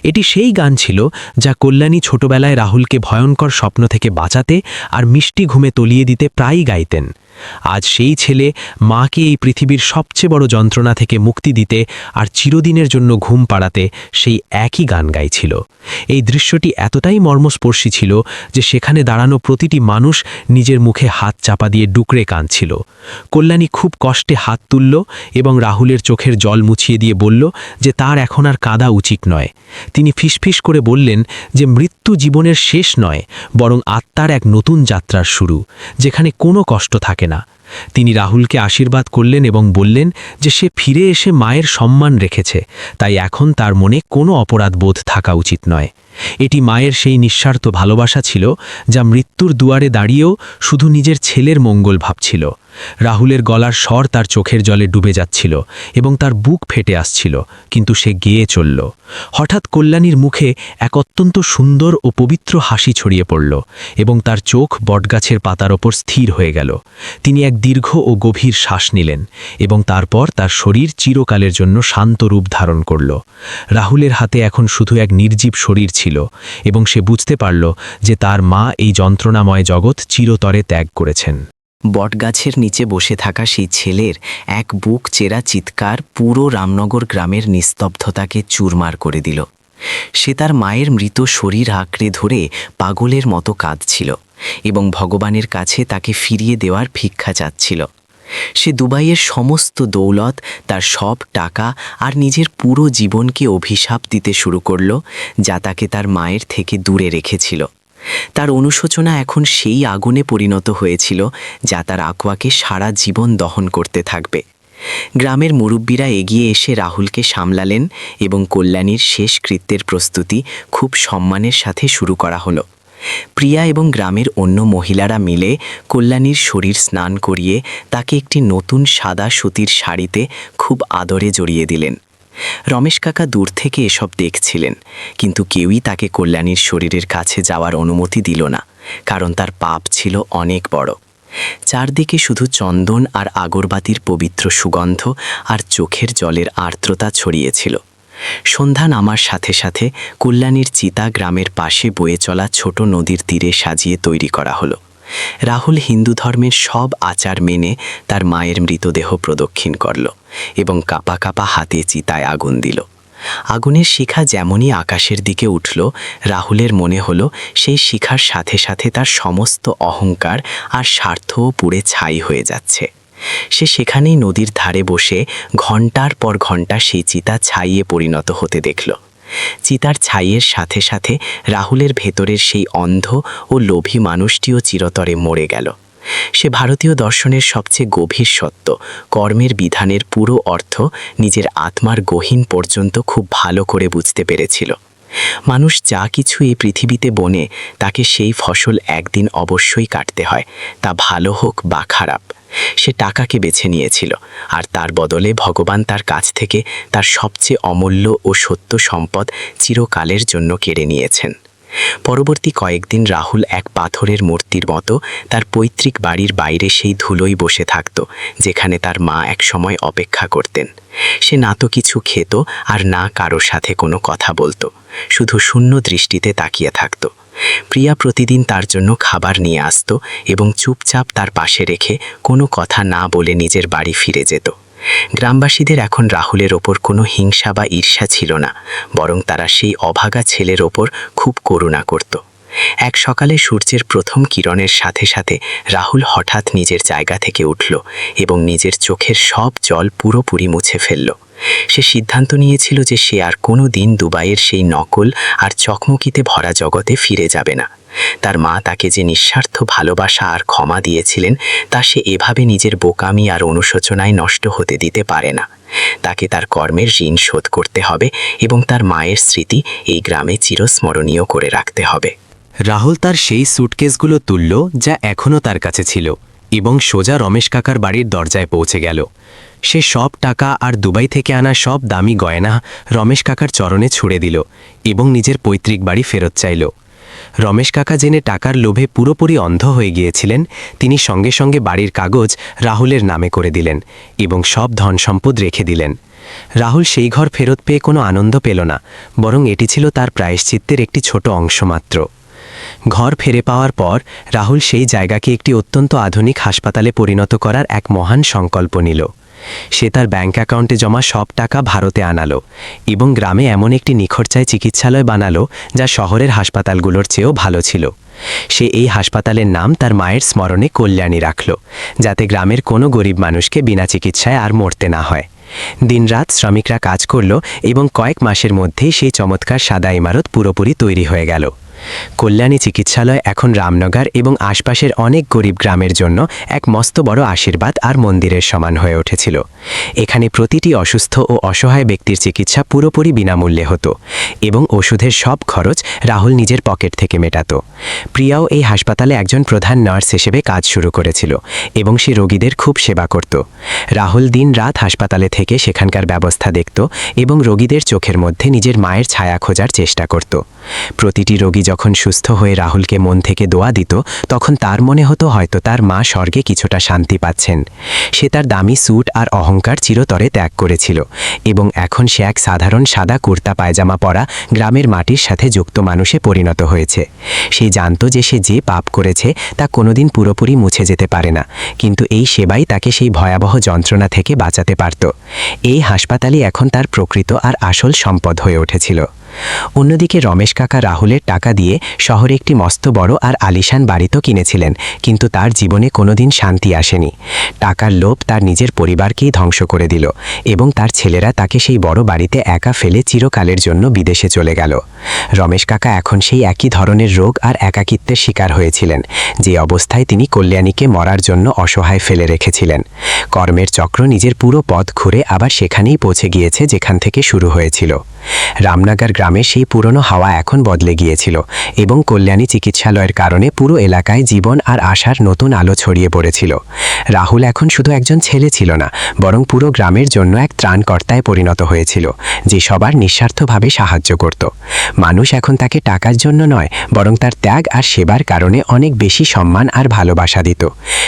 এটি সেই গান ছিল যা কল্যাণী ছোটবেলায় রাহুলকে ভয়ঙ্কর স্বপ্ন থেকে বাঁচাতে আর মিষ্টি ঘুমে তলিয়ে দিতে প্রায়ই গাইতেন। আজ সেই ছেলে মাকে এই পৃথিবীর সবচেয়ে বড় যন্ত্রণা থেকে মুক্তি দিতে আর চিরদিনের জন্য ঘুম পাড়াতে সেই একই গান গাইছিল। এই দৃশ্যটি এতটাই মর্মস্পর্শী ছিল যে সেখানে দাঁড়ানো প্রতিটি মানুষ নিজের মুখে হাত চাপা দিয়ে ডুকরে কাঁদছিল। কল্যাণী খুব কষ্টে হাত তুলল এবং রাহুলের চোখের জল মুছিয়ে দিয়ে বলল যে তার এখন আর কাঁদা উচিত নয়। তিনি ফিসফিস করে বললেন যে মৃত্যু জীবনের শেষ নয়, বরং আত্মার এক নতুন যাত্রার শুরু, যেখানে কোনো কষ্ট থাকে না। তিনি রাহুলকে আশীর্বাদ করলেন এবং বললেন যে সে ফিরে এসে মায়ের সম্মান রেখেছে, তাই এখন তার মনে কোনো অপরাধ বোধ থাকা উচিত নয়। এটি মায়ের সেই নিঃস্বার্থ ভালোবাসা ছিল, যা মৃত্যুর দুয়ারে দাঁড়িয়েও শুধু নিজের ছেলের মঙ্গল ভাবছিল। রাহুলের গলার স্বর তার চোখের জলে ডুবে যাচ্ছিল এবং তার বুক ফেটে আসছিল, কিন্তু সে গেয়ে চলল। হঠাৎ কল্যাণীর মুখে এক অত্যন্ত সুন্দর ও পবিত্র হাসি ছড়িয়ে পড়ল এবং তার চোখ বটগাছের পাতার ওপর স্থির হয়ে গেল। তিনি এক দীর্ঘ ও গভীর শ্বাস নিলেন এবং তারপর তার শরীর চিরকালের জন্য শান্ত রূপ ধারণ করল। রাহুলের হাতে এখন শুধু এক নির্জীব শরীর ছিল এবং সে বুঝতে পারল যে তার মা এই যন্ত্রণাময় জগৎ চিরতরে ত্যাগ করেছেন। বটগাছের নিচে বসে থাকা সেই ছেলের এক বুক চেরা চিৎকার পুরো রামনগর গ্রামের নিস্তব্ধতাকে চুরমার করে দিল। সে তার মায়ের মৃত শরীর আঁকড়ে ধরে পাগলের মতো কাঁদছিল এবং ভগবানের কাছে তাকে ফিরিয়ে দেওয়ার ভিক্ষা চাচ্ছিল। সে দুবাইয়ের সমস্ত দৌলত, তার সব টাকা আর নিজের পুরো জীবনকে অভিশাপ দিতে শুরু করল, যা তাকে তার মায়ের থেকে দূরে রেখেছিল। তার অনুশোচনা এখন সেই আগুনে পরিণত হয়েছিল যা তার আকোয়াকে সারা জীবন দহন করতে থাকবে। গ্রামের মুরব্বীরা এগিয়ে এসে রাহুলকে সামলালেন এবং কল্যাণীর শেষ কৃত্যের প্রস্তুতি খুব সম্মানের সাথে শুরু করা হলো। প্রিয়া এবং গ্রামের অন্য মহিলারা মিলে কল্যাণীর শরীর স্নান করিয়ে তাকে একটি নতুন সাদা সুতির শাড়িতে খুব আদরে জড়িয়ে দিলেন। রমেশ কাকা দূর থেকে এসব দেখছিলেন, কিন্তু কেউই তাকে কল্যাণীর শরীরের কাছে যাওয়ার অনুমতি দিল না, কারণ তার পাপ ছিল অনেক বড়। চারদিকে শুধু চন্দন আর আগরবাতির পবিত্র সুগন্ধ আর চোখের জলের আর্দ্রতা ছড়িয়েছিল। সন্ধ্যা নামার সাথে সাথে কল্যাণীর চিতা গ্রামের পাশে বয়ে চলা ছোট নদীর তীরে সাজিয়ে তৈরি করা হলো। রাহুল হিন্দু ধর্মের সব আচার মেনে তার মায়ের মৃতদেহ প্রদক্ষিণ করল এবং কাঁপা কাঁপা হাতে চিতায় আগুন দিল। আগুনের শিখা যেমনই আকাশের দিকে উঠল, রাহুলের মনে হলো সেই শিখার সাথে সাথে তার সমস্ত অহংকার আর স্বার্থও পুড়ে ছাই হয়ে যাচ্ছে। সে সেখানেই নদীর ধারে বসে ঘণ্টার পর ঘণ্টা সেই চিতা ছাইয়ে পরিণত হতে দেখল। চিতার ছাইয়ের সাথে সাথে রাহুলের ভেতরের সেই অন্ধ ও লোভী মানুষটিও চিরতরে মরে গেল। সে ভারতীয় দর্শনের সবচেয়ে গভীর সত্য, কর্মের বিধানের পুরো অর্থ নিজের আত্মার গহীন পর্যন্ত খুব ভালো করে বুঝতে পেরেছিল। মানুষ যা কিছু এই পৃথিবীতে বনে, তাকে সেই ফসল একদিন অবশ্যই কাটতে হয়, তা ভালো হোক বা খারাপ। সে টাকাকে বেছে নিয়েছিল, আর তার বদলে ভগবান তার কাছ থেকে তার সবচেয়ে অমূল্য ও সত্য সম্পদ চিরকালের জন্য কেড়ে নিয়েছেন। পরবর্তী কয়েকদিন রাহুল এক পাথরের মূর্তির মতো তার পৈতৃক বাড়ির বাইরে সেই ধুলোয় বসে থাকত, যেখানে তার মা এক সময় অপেক্ষা করতেন। সে না তো কিছু খেত আর না কারো সাথে কোনো কথা বলতো, শুধু শূন্য দৃষ্টিতে তাকিয়ে থাকত। প্রিয়া প্রতিদিন তার জন্য খাবার নিয়ে আসত এবং চুপচাপ তার পাশে রেখে কোনো কথা না বলে নিজের বাড়ি ফিরে যেত। গ্রামবাসীদের এখন রাহুলের ওপর কোনো হিংসা বা ঈর্ষা ছিল না, বরং তারা সেই অভাগা ছেলের ওপর খুব করুণা করত। এক সকালে সূর্যের প্রথম কিরণের সাথে সাথে রাহুল হঠাৎ নিজের জায়গা থেকে উঠল এবং নিজের চোখের সব জল পুরোপুরি মুছে ফেলল। সে সিদ্ধান্ত নিয়েছিল যে সে আর কোনো দিন দুবাইয়ের সেই নকল আর চকমকিতে ভরা জগতে ফিরে যাবে না। তার মা তাকে যে নিঃস্বার্থ ভালোবাসা আর ক্ষমা দিয়েছিলেন, তা সে এভাবে নিজের বোকামি আর অনুশোচনায় নষ্ট হতে দিতে পারে না। তাকে তার কর্মের ঋণ শোধ করতে হবে এবং তার মায়ের স্মৃতি এই গ্রামে চিরস্মরণীয় করে রাখতে হবে। রাহুল তার সেই স্যুটকেসগুলো তুলল যা এখনও তার কাছে ছিল এবং সোজা রমেশ কাকার বাড়ির দরজায় পৌঁছে গেল। সে সব টাকা আর দুবাই থেকে আনা সব দামি গয়না রমেশ কাকার চরণে ছুঁড়ে দিল এবং নিজের পৈতৃক বাড়ি ফেরত চাইল। রমেশ কাকা জেনে টাকার লোভে পুরোপুরি অন্ধ হয়ে গিয়েছিলেন, তিনি সঙ্গে সঙ্গে বাড়ির কাগজ রাহুলের নামে করে দিলেন এবং সব ধন সম্পদ রেখে দিলেন। রাহুল সেই ঘর ফেরত পেয়ে কোনো আনন্দ পেল না, বরং এটি ছিল তার প্রায়শ্চিত্তের একটি ছোট অংশ মাত্র। ঘর ফিরে পাওয়ার পর রাহুল সেই জায়গাকে একটি অত্যন্ত আধুনিক হাসপাতালে পরিণত করার এক মহান সংকল্প নিল। সে তার ব্যাংক অ্যাকাউন্টে জমা সব টাকা ভারতে আনালো এবং গ্রামে এমন একটি নিখরচায় চিকিৎসালয় বানালো যা শহরের হাসপাতালগুলোর চেয়েও ভালো ছিল। সে এই হাসপাতালের নাম তার মায়ের স্মরণে কল্যাণী রাখল, যাতে গ্রামের কোনো গরিব মানুষকে বিনা চিকিৎসায় আর মরতে না হয়। দিনরাত শ্রমিকরা কাজ করল এবং কয়েক মাসের মধ্যেই সেই চমৎকার সাদা ইমারত পুরোপুরি তৈরি হয়ে গেল। কল্যাণী চিকিৎসালয় এখন রামনগর এবং আশপাশের অনেক গরিব গ্রামের জন্য এক মস্ত বড় আশীর্বাদ আর মন্দিরের সমান হয়ে উঠেছিল। এখানে প্রতিটি অসুস্থ ও অসহায় ব্যক্তির চিকিৎসা পুরোপুরি বিনামূল্যে হতো এবং ওষুধের সব খরচ রাহুল নিজের পকেট থেকে মেটাত। প্রিয়াও এই হাসপাতালে একজন প্রধান নার্স হিসেবে কাজ শুরু করেছিল এবং সে রোগীদের খুব সেবা করত। রাহুল দিন-রাত হাসপাতালে থেকে সেখানকার ব্যবস্থা দেখত এবং রোগীদের চোখের মধ্যে নিজের মায়ের ছায়া খোঁজার চেষ্টা করত। প্রতিটি রোগী যখন সুস্থ হয়ে রাহুলকে মন থেকে দোয়া দিত, তখন তার মনে হতো হয়তো তার মা স্বর্গে কিছুটা শান্তি পাচ্ছেন। সে তার দামি স্যুট আর অহংকার চিরতরে ত্যাগ করেছিল এবং এখন সে এক সাধারণ সাদা কুর্তা পায়জামা পরা গ্রামের মাটির সাথে যুক্ত মানুষে পরিণত হয়েছে। সে জানত যে সে যে পাপ করেছে তা কোনোদিন পুরোপুরি মুছে যেতে পারে না, কিন্তু এই সেবাই তাকে সেই ভয়াবহ যন্ত্রণা থেকে বাঁচাতে পারত। এই হাসপাতালই এখন তার প্রকৃত আর আসল সম্পদ হয়ে উঠেছিল। অন্যদিকে রমেশ কাকা রাহুলের টাকা দিয়ে শহরে একটি মস্ত বড় আর আলিশান বাড়ি তো কিনেছিলেন, কিন্তু তার জীবনে কোনোদিন শান্তি আসেনি। টাকার লোভ তার নিজের পরিবারকেই ধ্বংস করে দিল এবং তার ছেলেরা তাকে সেই বড় বাড়িতে একা ফেলে চিরকালের জন্য বিদেশে চলে গেল। রমেশ কাকা এখন সেই একই ধরনের রোগ আর একাকিত্বের শিকার হয়েছিলেন, যে অবস্থায় তিনি কল্যাণীকে মরার জন্য অসহায় ফেলে রেখেছিলেন। কর্মের চক্র নিজের পুরো পথ ঘুরে আবার সেখানেই পৌঁছে গিয়েছে যেখান থেকে শুরু হয়েছিল। রামনগর গ্রামে সেই পুরনো হাওয়া এখন বদলে গিয়েছিল এবং কল্যাণী চিকিৎসালয়ের কারণে পুরো এলাকায় জীবন আর আশার নতুন আলো ছড়িয়ে পড়েছিল। রাহুল এখন শুধু একজন ছেলে ছিল না, বরং পুরো গ্রামের জন্য এক ত্রাণকর্তায় পরিণত হয়েছিল, যে সবার নিঃস্বার্থভাবে সাহায্য করত। মানুষ এখন তাকে টাকার জন্য নয়, বরং তার ত্যাগ আর সেবার কারণে অনেক বেশি সম্মান আর ভালোবাসা দিত।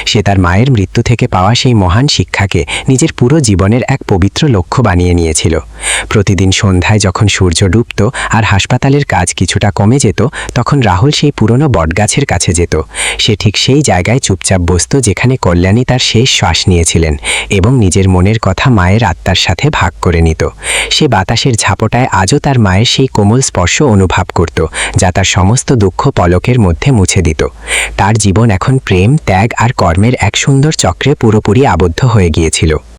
সে তার মায়ের মৃত্যু থেকে পাওয়া সেই মহান শিক্ষাকে নিজের পুরো জীবনের এক পবিত্র লক্ষ্য বানিয়ে নিয়েছিল। প্রতিদিন সন্ধ্যায় যখন সূর্য ডুবত আর হাসপাতালের কাজ কিছুটা কমে যেত, তখন রাহুল সেই পুরনো বটগাছের কাছে যেত। সে ঠিক সেই জায়গায় চুপচাপ বসত যেখানে কল্যাণী তার শেষ শ্বাস নিয়েছিলেন এবং নিজের মনের কথা মায়ের আত্মার সাথে ভাগ করে নিত। সে বাতাসের ঝাপটায় আজও তার মায়ের সেই কোমল স্পর্শ অনুভব করত, যা তার সমস্ত দুঃখ পলকের মধ্যে মুছে দিত। তার জীবন এখন প্রেম, ত্যাগ আর কর্মের এক সুন্দর চক্রে পুরোপুরি আবদ্ধ হয়ে গিয়েছিল।